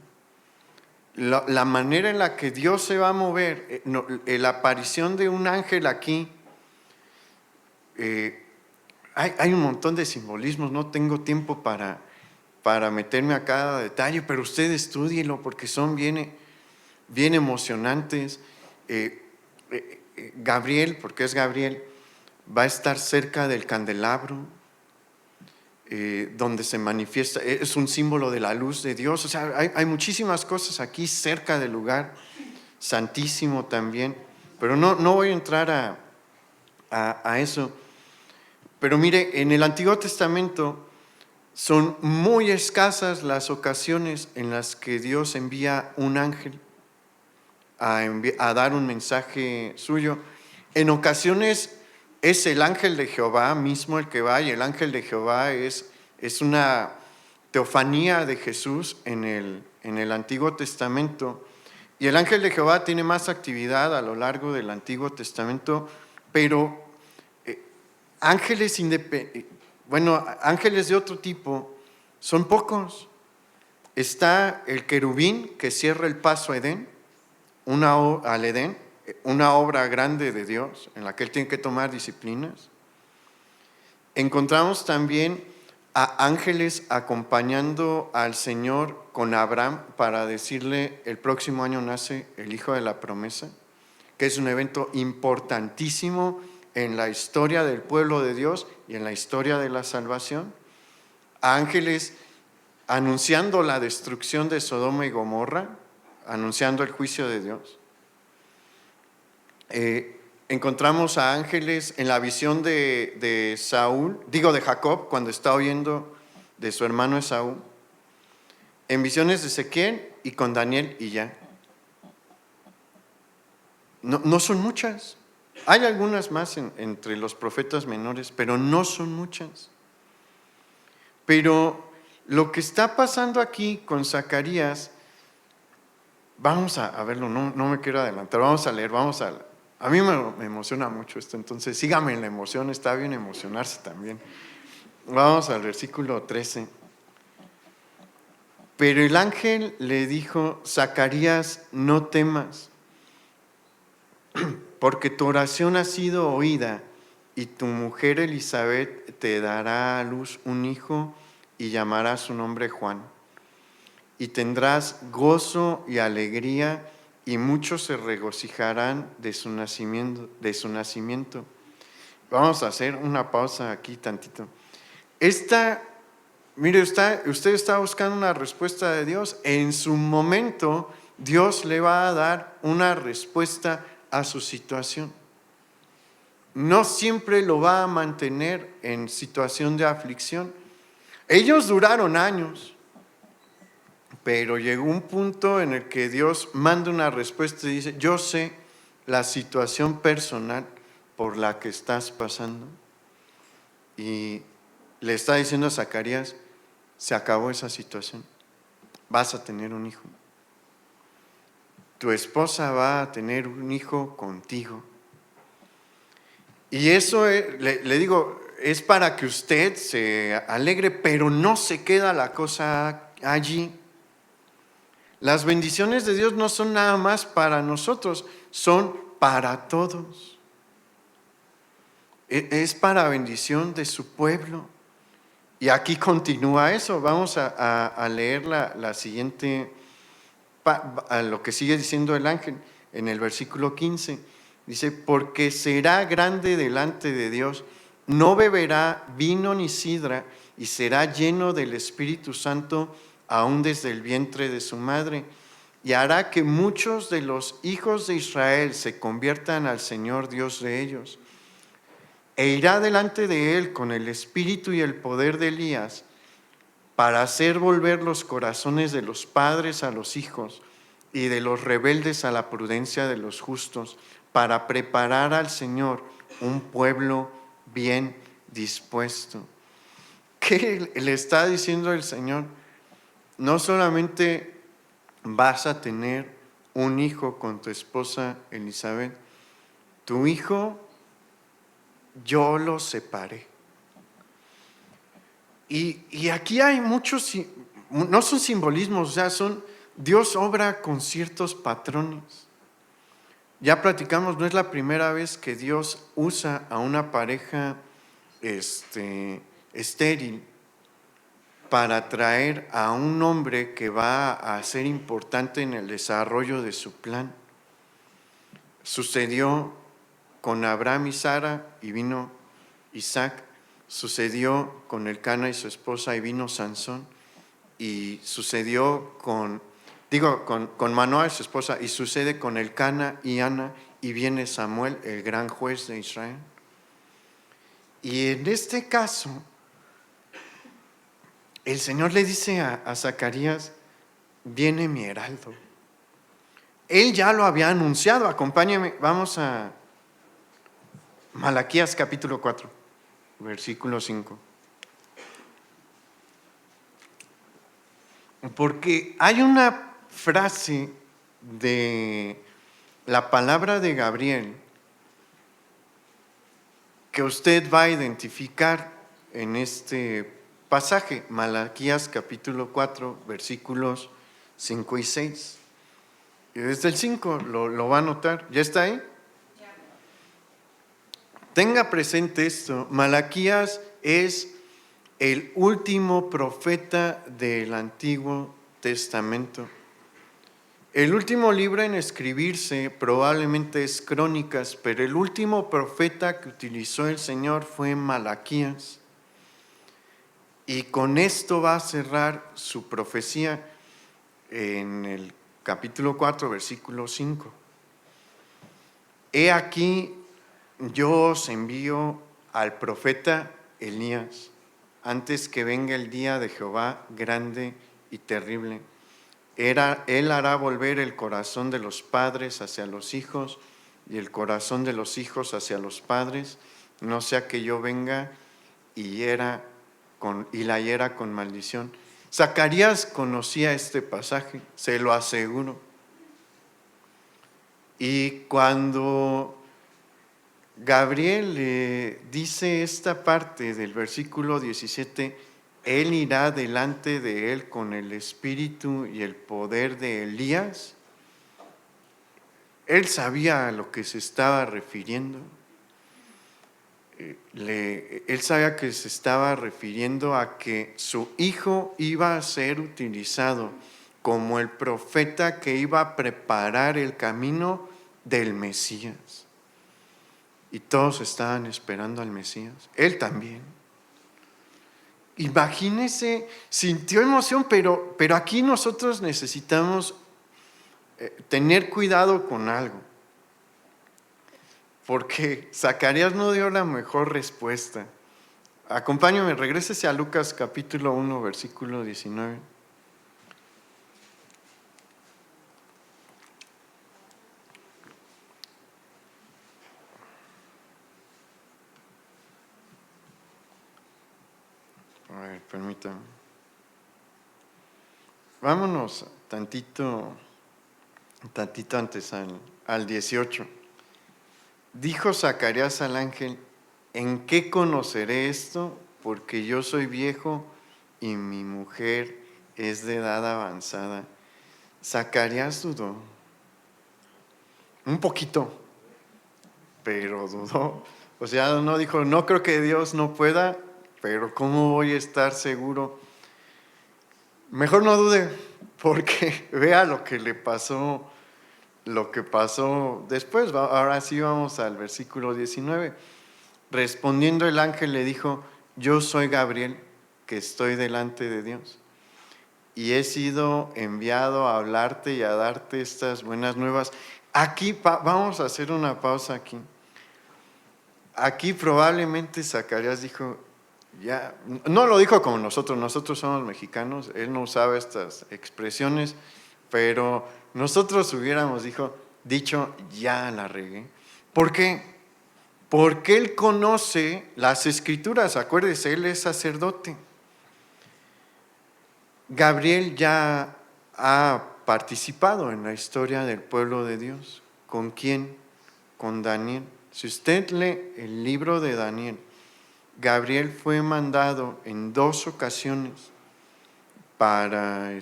A: La manera en la que Dios se va a mover, la aparición de un ángel aquí, hay un montón de simbolismos, no tengo tiempo para meterme a cada detalle, pero usted estúdielo porque son bien emocionantes. Gabriel, porque es Gabriel, va a estar cerca del candelabro, donde se manifiesta, es un símbolo de la luz de Dios. O sea, hay muchísimas cosas aquí cerca del lugar santísimo también, pero no voy a entrar a eso. Pero mire, en el Antiguo Testamento son muy escasas las ocasiones en las que Dios envía un ángel a dar un mensaje suyo. En ocasiones es el ángel de Jehová mismo el que va, y el ángel de Jehová es una teofanía de Jesús en el Antiguo Testamento. Y el ángel de Jehová tiene más actividad a lo largo del Antiguo Testamento, pero ángeles ángeles de otro tipo son pocos. Está el querubín que cierra el paso a Edén, al Edén, una obra grande de Dios en la que Él tiene que tomar disciplinas. Encontramos también a ángeles acompañando al Señor con Abraham para decirle: el próximo año nace el Hijo de la Promesa, que es un evento importantísimo en la historia del pueblo de Dios y en la historia de la salvación. A ángeles anunciando la destrucción de Sodoma y Gomorra, anunciando el juicio de Dios. Encontramos a ángeles en la visión de Jacob, cuando está oyendo de su hermano Esaú, en visiones de Ezequiel y con Daniel, y ya. No son muchas. Hay algunas más entre los profetas menores, pero no son muchas. Pero lo que está pasando aquí con Zacarías, vamos a verlo, no me quiero adelantar, vamos a leer, a mí me emociona mucho esto, entonces sígame en la emoción, está bien emocionarse también. Vamos al versículo 13. Pero el ángel le dijo: Zacarías, no temas, porque tu oración ha sido oída, y tu mujer Elizabeth te dará a luz un hijo y llamará su nombre Juan. Y tendrás gozo y alegría, y muchos se regocijarán de su nacimiento. Vamos a hacer una pausa aquí tantito. Mire, usted está buscando una respuesta de Dios. En su momento, Dios le va a dar una respuesta a su situación. No siempre lo va a mantener en situación de aflicción. Ellos duraron años, pero llegó un punto en el que Dios manda una respuesta y dice: yo sé la situación personal por la que estás pasando. Y le está diciendo a Zacarías: se acabó esa situación, vas a tener un hijo. Tu esposa va a tener un hijo contigo. Y eso, le digo, es para que usted se alegre, pero no se queda la cosa allí. Las bendiciones de Dios no son nada más para nosotros, son para todos. Es para bendición de su pueblo. Y aquí continúa eso. Vamos a leer la siguiente, a lo que sigue diciendo el ángel en el versículo 15. Dice: porque será grande delante de Dios no beberá vino ni sidra, y será lleno del Espíritu Santo aún desde el vientre de su madre, y hará que muchos de los hijos de Israel se conviertan al Señor Dios de ellos. E irá delante de él con el espíritu y el poder de Elías, para hacer volver los corazones de los padres a los hijos y de los rebeldes a la prudencia de los justos, para preparar al Señor un pueblo bien dispuesto. ¿Qué le está diciendo el Señor? No solamente vas a tener un hijo con tu esposa Elizabeth, tu hijo yo lo separé. Y aquí hay muchos, no son simbolismos, o sea, Dios obra con ciertos patrones. Ya platicamos, no es la primera vez que Dios usa a una pareja estéril para traer a un hombre que va a ser importante en el desarrollo de su plan. Sucedió con Abraham y Sara y vino Isaac. Sucedió con Elcana y su esposa y vino Sansón. Y sucedió con Manoah y su esposa, y sucede con Elcana y Ana, y viene Samuel, el gran juez de Israel. Y en este caso, el Señor le dice a Zacarías, viene mi heraldo. Él ya lo había anunciado. Acompáñame, vamos a Malaquías capítulo 4, versículo 5. Porque hay una frase de la palabra de Gabriel que usted va a identificar en este pasaje, Malaquías capítulo 4, versículos 5 y 6. Y desde el 5 lo va a notar. ¿Ya está ahí? Tenga presente esto, Malaquías es el último profeta del Antiguo Testamento. El último libro en escribirse probablemente es Crónicas, pero el último profeta que utilizó el Señor fue Malaquías. Y con esto va a cerrar su profecía en el capítulo 4, versículo 5. He aquí, yo os envío al profeta Elías, antes que venga el día de Jehová grande y terrible. Él hará volver el corazón de los padres hacia los hijos y el corazón de los hijos hacia los padres, no sea que yo venga y la hiera con maldición. Zacarías conocía este pasaje, se lo aseguro. Y cuando Gabriel le dice esta parte del versículo 17, él irá delante de él con el espíritu y el poder de Elías, él sabía a lo que se estaba refiriendo. Él sabía que se estaba refiriendo a que su hijo iba a ser utilizado como el profeta que iba a preparar el camino del Mesías. Y todos estaban esperando al Mesías. Él también. Imagínese, sintió emoción, pero aquí nosotros necesitamos tener cuidado con algo. Porque Zacarías no dio la mejor respuesta. Acompáñame, regrésese a Lucas capítulo 1, versículo 19. A ver, permítame. Vámonos tantito antes al 18. Dijo Zacarías al ángel, ¿en qué conoceré esto? Porque yo soy viejo y mi mujer es de edad avanzada. Zacarías dudó. Un poquito, pero dudó. O sea, no dijo, no creo que Dios no pueda, pero ¿cómo voy a estar seguro? Mejor no dude, porque vea lo que le pasó, lo que pasó después. Ahora sí vamos al versículo 19. Respondiendo el ángel le dijo: yo soy Gabriel, que estoy delante de Dios, y he sido enviado a hablarte y a darte estas buenas nuevas. Aquí vamos a hacer una pausa aquí. Aquí probablemente Zacarías dijo, ya, no lo dijo como nosotros somos mexicanos, él no usaba estas expresiones, pero nosotros hubiéramos dicho, ya la regué. ¿Por qué? Porque él conoce las escrituras, acuérdese, él es sacerdote. Gabriel ya ha participado en la historia del pueblo de Dios. ¿Con quién? Con Daniel. Si usted lee el libro de Daniel, Gabriel fue mandado en 2 ocasiones para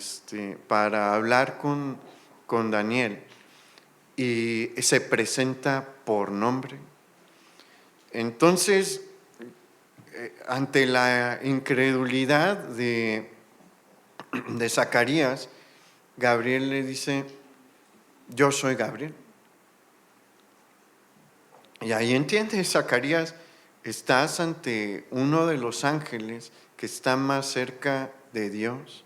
A: hablar con Daniel, y se presenta por nombre. Entonces, ante la incredulidad de Zacarías, Gabriel le dice: yo soy Gabriel. Y ahí entiende Zacarías, estás ante uno de los ángeles que está más cerca de Dios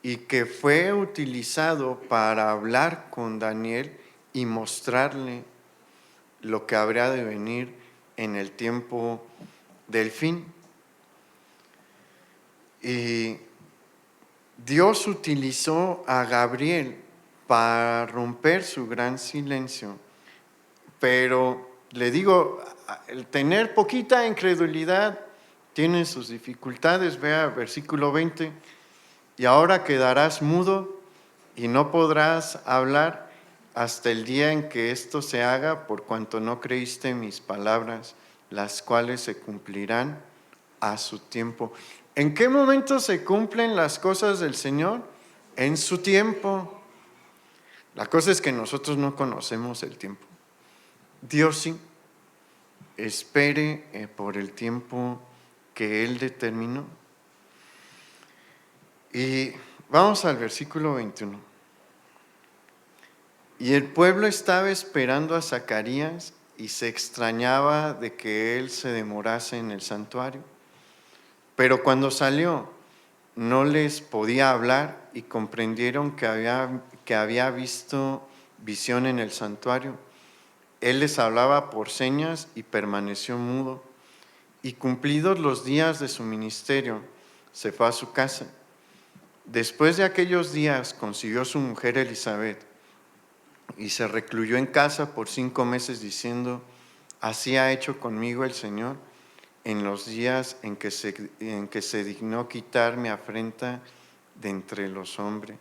A: y que fue utilizado para hablar con Daniel y mostrarle lo que habría de venir en el tiempo del fin. Y Dios utilizó a Gabriel para romper su gran silencio, pero le digo, el tener poquita incredulidad tiene sus dificultades. Vea versículo 20, y ahora quedarás mudo y no podrás hablar hasta el día en que esto se haga, por cuanto no creíste mis palabras, las cuales se cumplirán a su tiempo. ¿En qué momento se cumplen las cosas del Señor? En su tiempo. La cosa es que nosotros no conocemos el tiempo. Dios sí. Espere por el tiempo que Él determinó. Y vamos al versículo 21. Y el pueblo estaba esperando a Zacarías y se extrañaba de que él se demorase en el santuario. Pero cuando salió, no les podía hablar y comprendieron que había visto visión en el santuario. Él les hablaba por señas y permaneció mudo. Y cumplidos los días de su ministerio, se fue a su casa. Después de aquellos días concibió su mujer Elizabeth y se recluyó en casa por 5 meses diciendo: así ha hecho conmigo el Señor en los días en que se dignó quitar mi afrenta de entre los hombres.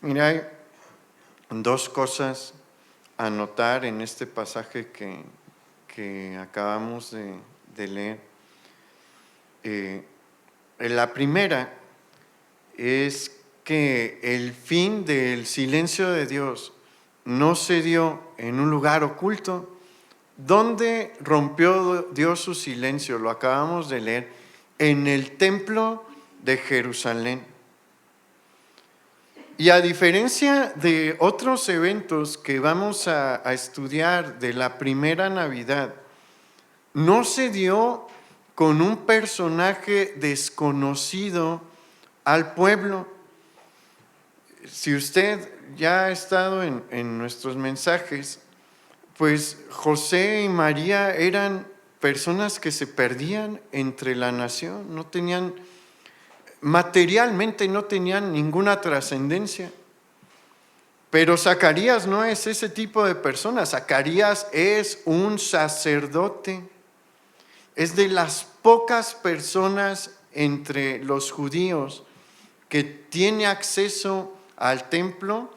A: Mira, hay 2 cosas a notar en este pasaje que acabamos de leer. La primera es que el fin del silencio de Dios no se dio en un lugar oculto. ¿Dónde rompió Dios su silencio? Lo acabamos de leer, en el templo de Jerusalén. Y a diferencia de otros eventos que vamos a estudiar de la primera Navidad, no se dio con un personaje desconocido al pueblo. Si usted ya ha estado en nuestros mensajes, pues José y María eran personas que se perdían entre la nación, materialmente no tenían ninguna trascendencia. Pero Zacarías no es ese tipo de persona. Zacarías es un sacerdote. Es de las pocas personas entre los judíos que tiene acceso al templo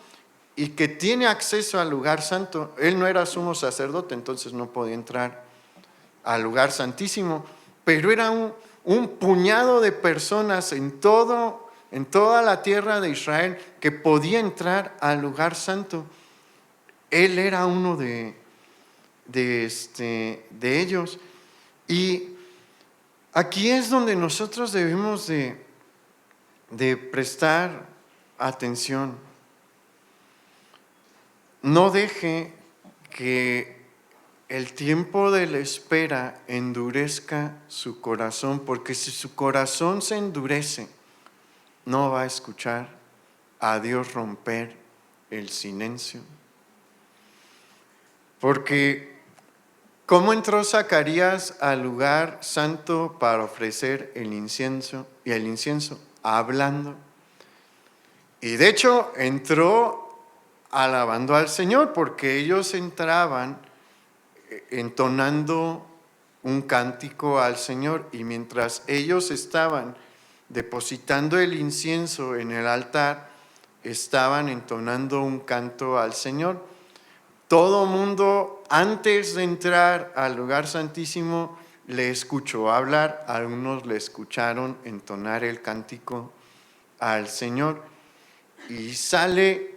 A: y que tiene acceso al lugar santo. Él no era sumo sacerdote, entonces no podía entrar al lugar santísimo, pero era un puñado de personas en toda la tierra de Israel que podía entrar al lugar santo. Él era uno de ellos. Y aquí es donde nosotros debemos de prestar atención. No deje que el tiempo de la espera endurezca su corazón, porque si su corazón se endurece, no va a escuchar a Dios romper el silencio. Porque ¿cómo entró Zacarías al lugar santo para ofrecer el incienso? Y el incienso, hablando. Y de hecho entró alabando al Señor, porque ellos entraban entonando un cántico al Señor, y mientras ellos estaban depositando el incienso en el altar, estaban entonando un canto al Señor. Todo mundo, antes de entrar al lugar santísimo, le escuchó hablar, algunos le escucharon entonar el cántico al Señor, y sale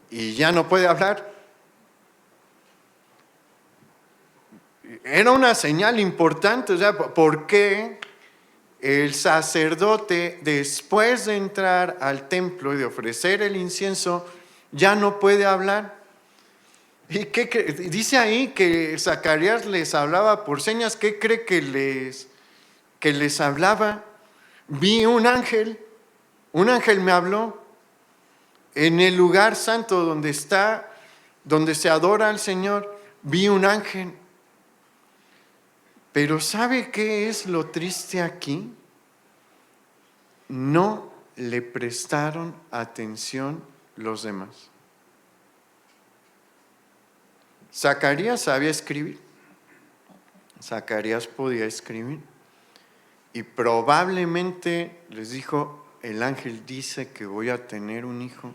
A: y ya no puede hablar. Era una señal importante, o sea, ¿por qué el sacerdote, después de entrar al templo y de ofrecer el incienso, ya no puede hablar? ¿Y qué dice ahí que Zacarías les hablaba por señas? ¿Qué cree que les hablaba? Vi un ángel me habló en el lugar santo donde se adora al Señor. Vi un ángel. Pero ¿sabe qué es lo triste aquí? No le prestaron atención los demás. Zacarías sabía escribir. Zacarías podía escribir. Y probablemente les dijo, el ángel dice que voy a tener un hijo.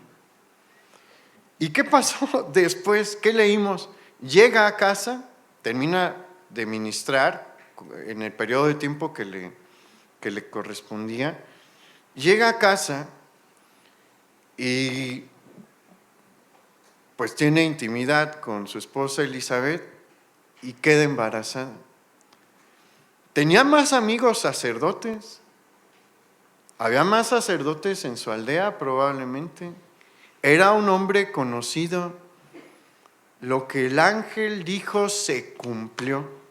A: ¿Y qué pasó después? ¿Qué leímos? Llega a casa, termina de ministrar en el periodo de tiempo que le correspondía. Llega a casa y pues tiene intimidad con su esposa Elizabeth y queda embarazada. Tenía más amigos sacerdotes. Había más sacerdotes en su aldea probablemente. Era un hombre conocido. Lo que el ángel dijo se cumplió.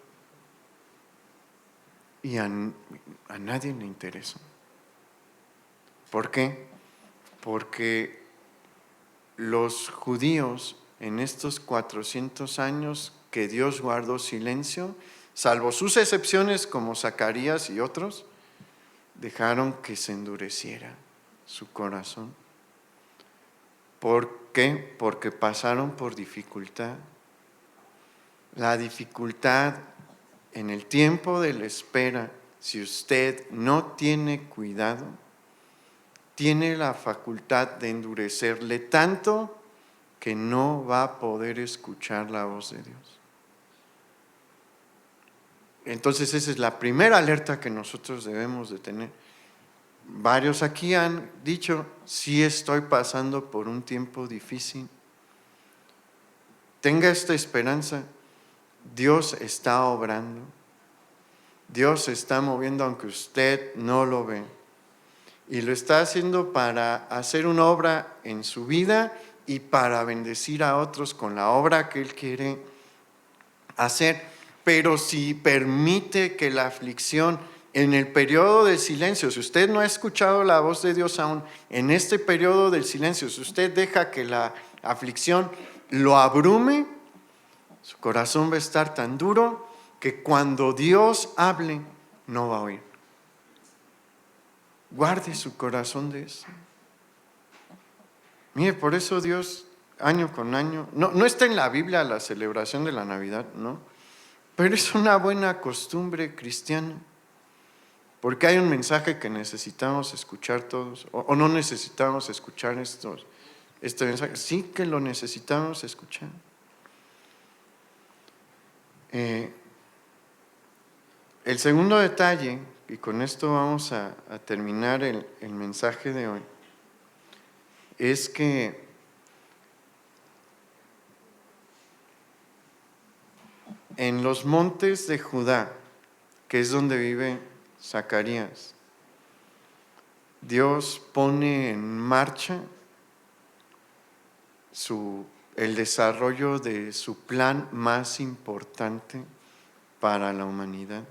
A: Y a nadie le interesó. ¿Por qué? Porque los judíos en estos 400 años que Dios guardó silencio, salvo sus excepciones como Zacarías y otros, dejaron que se endureciera su corazón. ¿Por qué? Porque pasaron por dificultad. La dificultad en el tiempo de la espera, si usted no tiene cuidado, tiene la facultad de endurecerle tanto que no va a poder escuchar la voz de Dios. Entonces esa es la primera alerta que nosotros debemos de tener. Varios aquí han dicho, sí estoy pasando por un tiempo difícil. Tenga esta esperanza, Dios está obrando, Dios se está moviendo aunque usted no lo ve. Y lo está haciendo para hacer una obra en su vida y para bendecir a otros con la obra que Él quiere hacer. Pero si permite que la aflicción en el periodo del silencio, si usted no ha escuchado la voz de Dios aún, en este periodo del silencio, si usted deja que la aflicción lo abrume, su corazón va a estar tan duro que cuando Dios hable, no va a oír. Guarde su corazón de eso. Mire, por eso Dios, año con año, no está en la Biblia la celebración de la Navidad, ¿no? Pero es una buena costumbre cristiana, porque hay un mensaje que necesitamos escuchar todos, o no necesitamos escuchar este mensaje, sí que lo necesitamos escuchar. El segundo detalle, y con esto vamos a terminar el mensaje de hoy, es que en los montes de Judá, que es donde vive Zacarías, Dios pone en marcha su el desarrollo de su plan más importante para la humanidad,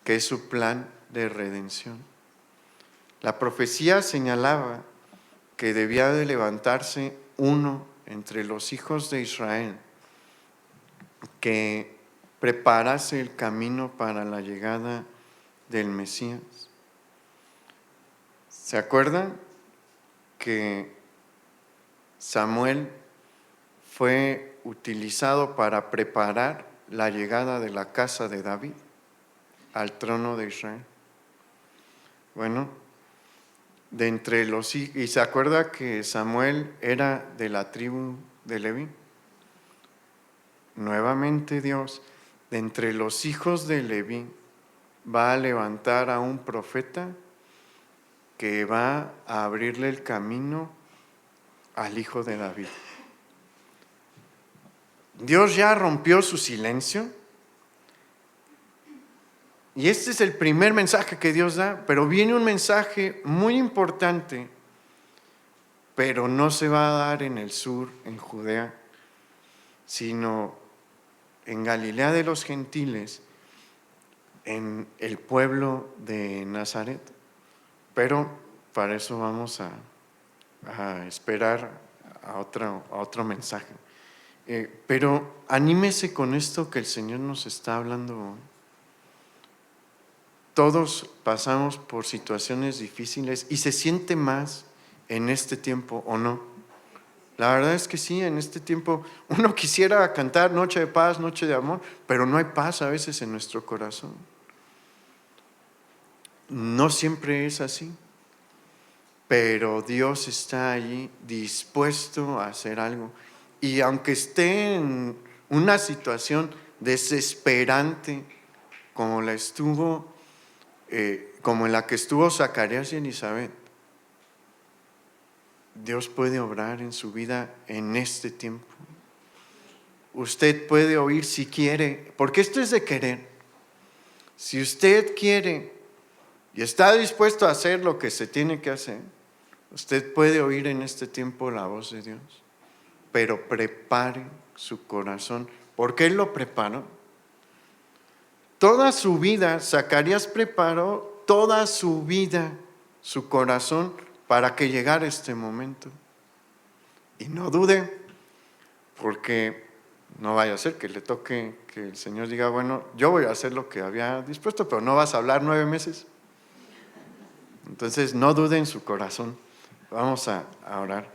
A: que es su plan de redención. La profecía señalaba que debía de levantarse uno entre los hijos de Israel que preparase el camino para la llegada del Mesías. ¿Se acuerdan que Samuel fue utilizado para preparar la llegada de la casa de David al trono de Israel? Bueno, de entre los hijos, y se acuerda que Samuel era de la tribu de Leví. Nuevamente Dios, de entre los hijos de Leví, va a levantar a un profeta que va a abrirle el camino al hijo de David. Dios ya rompió su silencio. Y este es el primer mensaje que Dios da, pero viene un mensaje muy importante, pero no se va a dar en el sur, en Judea, sino en Galilea de los Gentiles, en el pueblo de Nazaret. Pero para eso vamos a esperar a otro mensaje. Pero anímese con esto que el Señor nos está hablando hoy. Todos pasamos por situaciones difíciles y se siente más en este tiempo, ¿o no? La verdad es que sí, en este tiempo uno quisiera cantar noche de paz, noche de amor, pero no hay paz a veces en nuestro corazón. No siempre es así, pero Dios está allí dispuesto a hacer algo. Y aunque esté en una situación desesperante como como en la que estuvo Zacarías y Elizabeth, Dios puede obrar en su vida en este tiempo. Usted puede oír si quiere, porque esto es de querer. Si usted quiere y está dispuesto a hacer lo que se tiene que hacer, usted puede oír en este tiempo la voz de Dios. Pero prepare su corazón, porque Él lo preparó. Toda su vida, Zacarías preparó toda su vida, su corazón, para que llegara este momento. Y no dude, porque no vaya a ser que le toque que el Señor diga, bueno, yo voy a hacer lo que había dispuesto, pero no vas a hablar 9 meses. Entonces no dude en su corazón. Vamos a orar.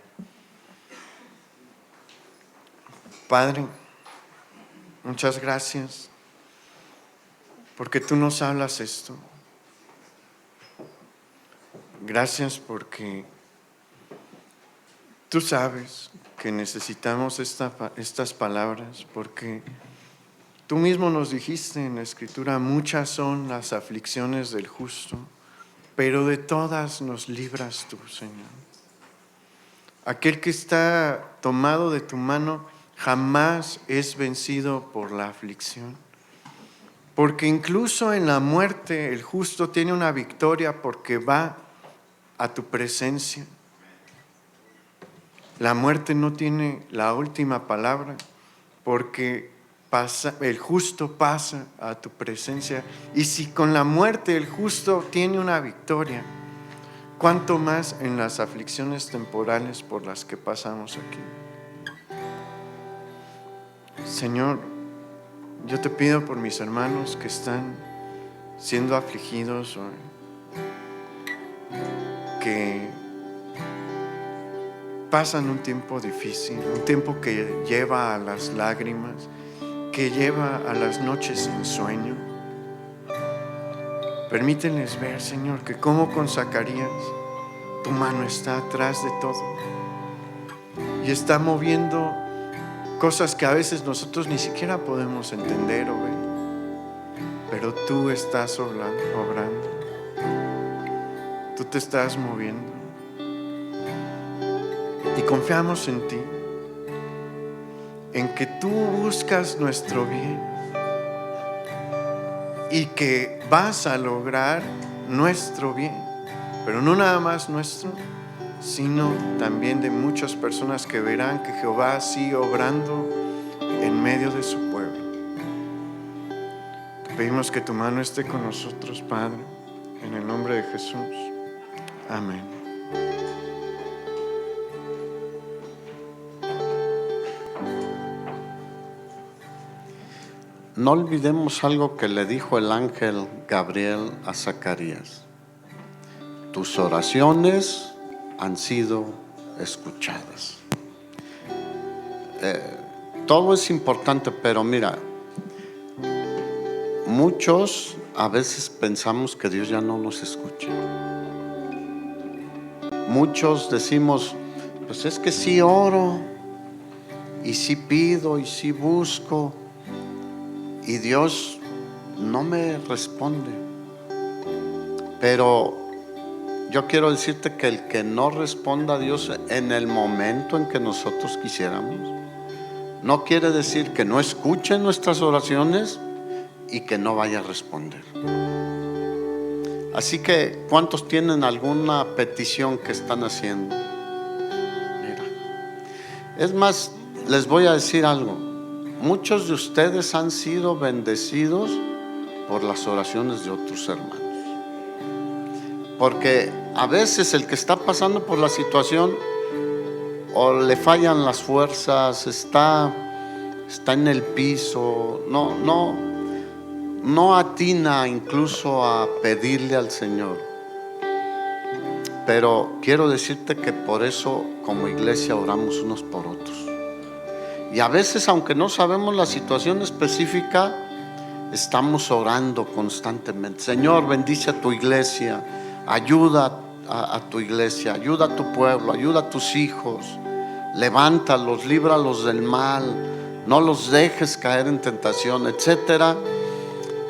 A: Padre, muchas gracias, porque tú nos hablas esto. Gracias porque tú sabes que necesitamos estas palabras, porque tú mismo nos dijiste en la Escritura, muchas son las aflicciones del justo, pero de todas nos libras tú, Señor. Aquel que está tomado de tu mano jamás es vencido por la aflicción. Porque incluso en la muerte el justo tiene una victoria porque va a tu presencia. La muerte no tiene la última palabra porque el justo pasa a tu presencia. Y si con la muerte el justo tiene una victoria, ¿cuánto más en las aflicciones temporales por las que pasamos aquí? Señor, yo te pido por mis hermanos que están siendo afligidos hoy, que pasan un tiempo difícil, un tiempo que lleva a las lágrimas, que lleva a las noches sin sueño. Permíteles ver, Señor, que como con Zacarías, tu mano está atrás de todo y está moviendo cosas que a veces nosotros ni siquiera podemos entender o ver, pero tú estás obrando, tú te estás moviendo y confiamos en ti, en que tú buscas nuestro bien y que vas a lograr nuestro bien, pero no nada más nuestro, sino también de muchas personas que verán que Jehová sigue obrando en medio de su pueblo. Te pedimos que tu mano esté con nosotros, Padre, en el nombre de Jesús. Amén.
B: No olvidemos algo que le dijo el ángel Gabriel a Zacarías: tus oraciones han sido escuchadas. Todo es importante, pero mira, muchos a veces pensamos que Dios ya no nos escucha. Muchos decimos, pues es que sí oro, y sí pido, y sí busco, y Dios no me responde. Pero yo quiero decirte que el que no responda a Dios en el momento en que nosotros quisiéramos, no quiere decir que no escuche nuestras oraciones y que no vaya a responder. Así que, ¿cuántos tienen alguna petición que están haciendo? Mira, es más, les voy a decir algo. Muchos de ustedes han sido bendecidos por las oraciones de otros hermanos. Porque a veces el que está pasando por la situación, o le fallan las fuerzas, está en el piso, no atina incluso a pedirle al Señor. Pero quiero decirte que por eso como iglesia oramos unos por otros. Y a veces, aunque no sabemos la situación específica, estamos orando constantemente. Señor, bendice a tu iglesia, ayuda a tu iglesia, ayuda a tu pueblo, ayuda a tus hijos, levántalos, líbralos del mal, no los dejes caer en tentación, etcétera.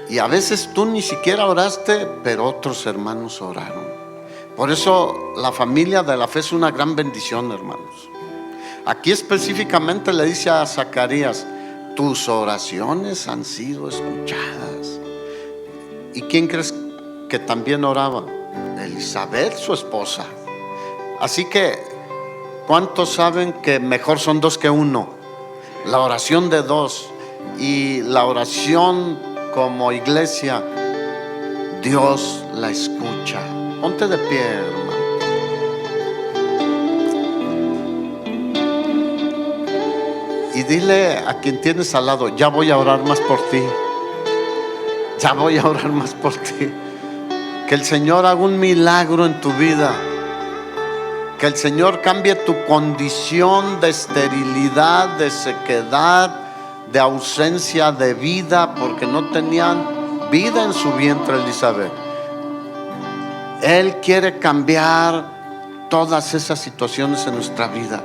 B: Y a veces tú ni siquiera oraste, pero otros hermanos oraron. Por eso la familia de la fe es una gran bendición, hermanos. Aquí específicamente le dice a Zacarías: tus oraciones han sido escuchadas. ¿Y quién crees que también oraba? Elizabeth, su esposa. Así que, ¿cuántos saben que mejor son dos que uno? La oración de dos y la oración como iglesia, Dios la escucha. Ponte de pie, hermano. Y dile a quien tienes al lado: ya voy a orar más por ti. Ya voy a orar más por ti. Que el Señor haga un milagro en tu vida. Que el Señor cambie tu condición de esterilidad, de sequedad, de ausencia de vida, porque no tenían vida en su vientre, Elizabeth. Él quiere cambiar todas esas situaciones en nuestra vida,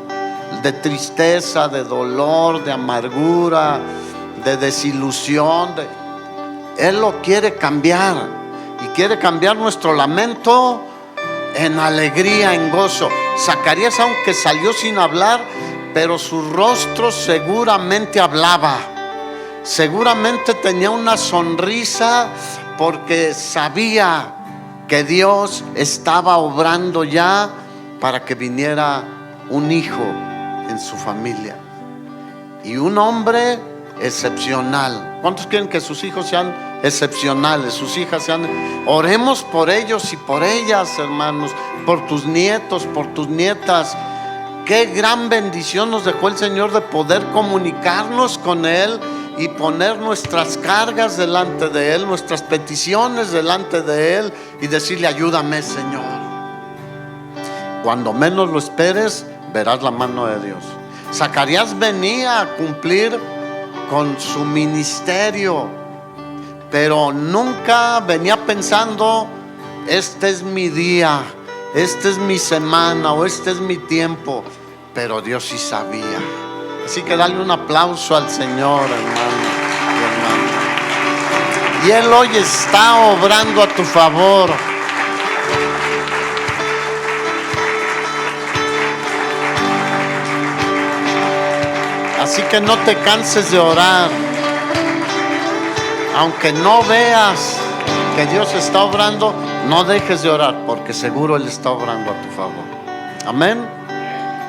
B: de tristeza, de dolor, de amargura, de desilusión. Él lo quiere cambiar, y quiere cambiar nuestro lamento en alegría, en gozo. Zacarías, aunque salió sin hablar, pero su rostro seguramente hablaba. Seguramente tenía una sonrisa, porque sabía que Dios estaba obrando ya para que viniera un hijo en su familia, y un hombre excepcional. ¿Cuántos quieren que sus hijos sean excepcionales? Sus hijas sean. Oremos por ellos y por ellas, hermanos, por tus nietos, por tus nietas. Qué gran bendición nos dejó el Señor de poder comunicarnos con Él y poner nuestras cargas delante de Él, nuestras peticiones delante de Él, y decirle: ayúdame, Señor. Cuando menos lo esperes, verás la mano de Dios. Zacarías venía a cumplir con su ministerio, pero nunca venía pensando: este es mi día, esta es mi semana, o este es mi tiempo. Pero Dios sí sabía. Así que dale un aplauso al Señor, hermano y hermana. Y Él hoy está obrando a tu favor. Así que no te canses de orar. Aunque no veas que Dios está obrando, no dejes de orar, porque seguro Él está obrando a tu favor. Amén.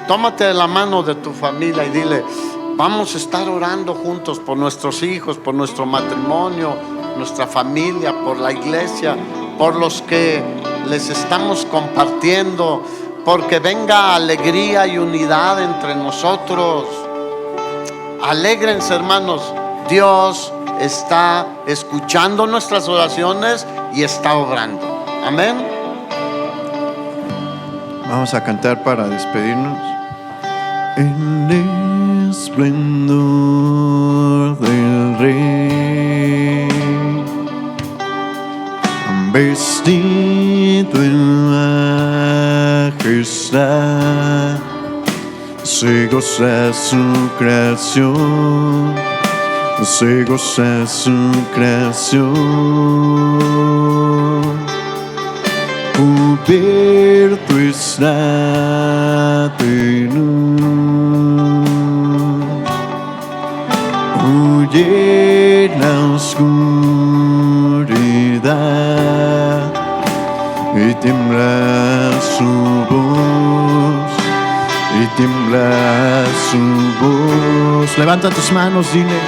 B: Tómate de la mano de tu familia y dile: vamos a estar orando juntos por nuestros hijos, por nuestro matrimonio, nuestra familia, por la iglesia, por los que les estamos compartiendo, porque venga alegría y unidad entre nosotros. Alégrense, hermanos. Dios está escuchando nuestras oraciones y está obrando. Amén.
A: Vamos a cantar para despedirnos. En el esplendor del Rey, vestido en majestad, se goza su creación, se goza su creación. Cubierto está de luz, huye la oscuridad y tiembla su voz, y tiembla su voz. Levanta tus manos, dile: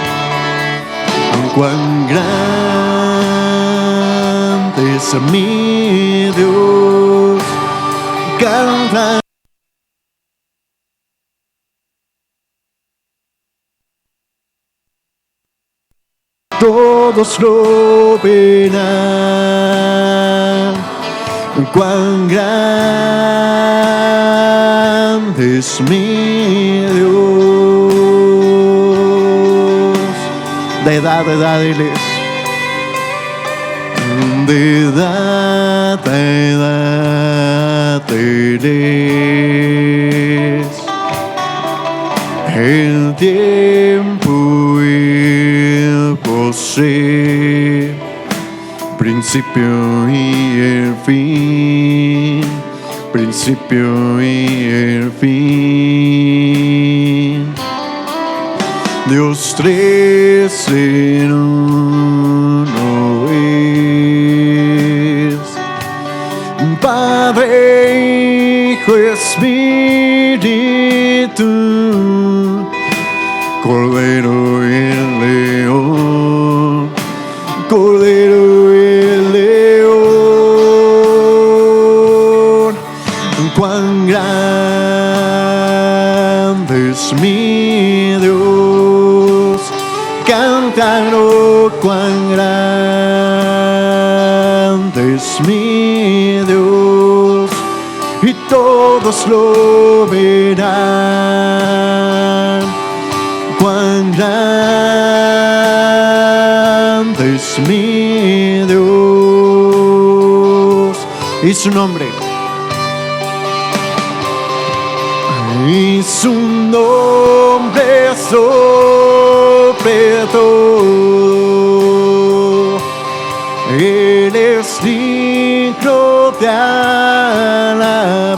A: cuán grande es mi Dios, canta. Todos lo verán, cuán grande es mi Dios. De edad, diles. De edad a edad eres. El tiempo y posee, principio y el fin, principio y el fin. Dios tres en uno es, Padre, Hijo, Espíritu, Cordero y el León, Cordero y el León. Cuán grande es mi Dios, cántalo, cuán grande es mi Dios, y todos lo verán. Cuán grande es mi Dios, y su nombre, y su nombre sobre todo. Él es digno de alabar.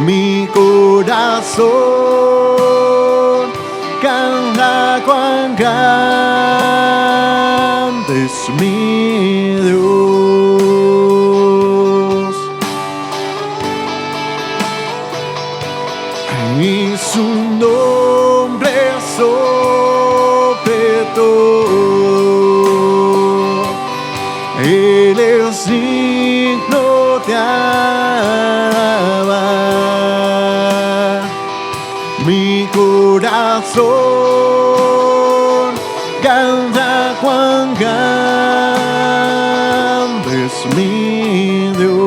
A: Mi corazón canta, cuán grande es mi Dios, y su nombre sobre todo. Él es digno de alabar. Mi corazón canta, cuán grande es mi Dios.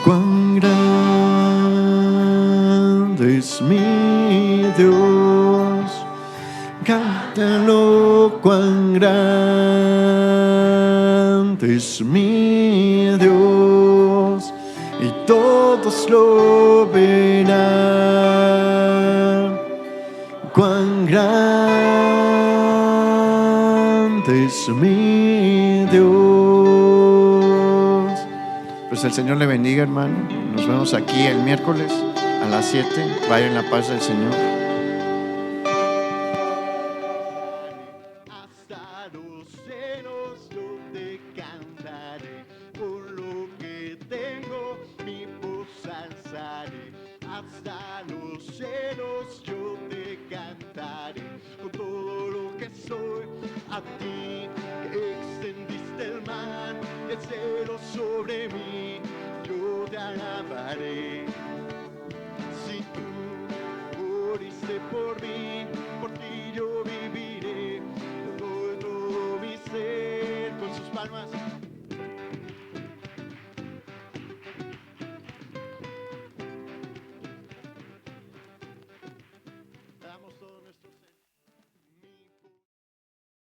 A: Cuán grande es mi Dios, cántalo, cuán grande es mi Dios, y todos lo verán. Cuán grande es mi Dios. Pues el Señor le bendiga, hermano. Nos vemos aquí el miércoles a las 7. Vaya en la paz del Señor.
C: cielos yo te cantaré, con lo que tengo mi voz alzaré. Hasta los cielos yo te cantaré, con todo lo que soy. A ti que extendiste el mar, el cielo sobre mí, yo te alabaré. Si tú moriste por mí, por ti yo viviré. Todo mi ser con sus palmas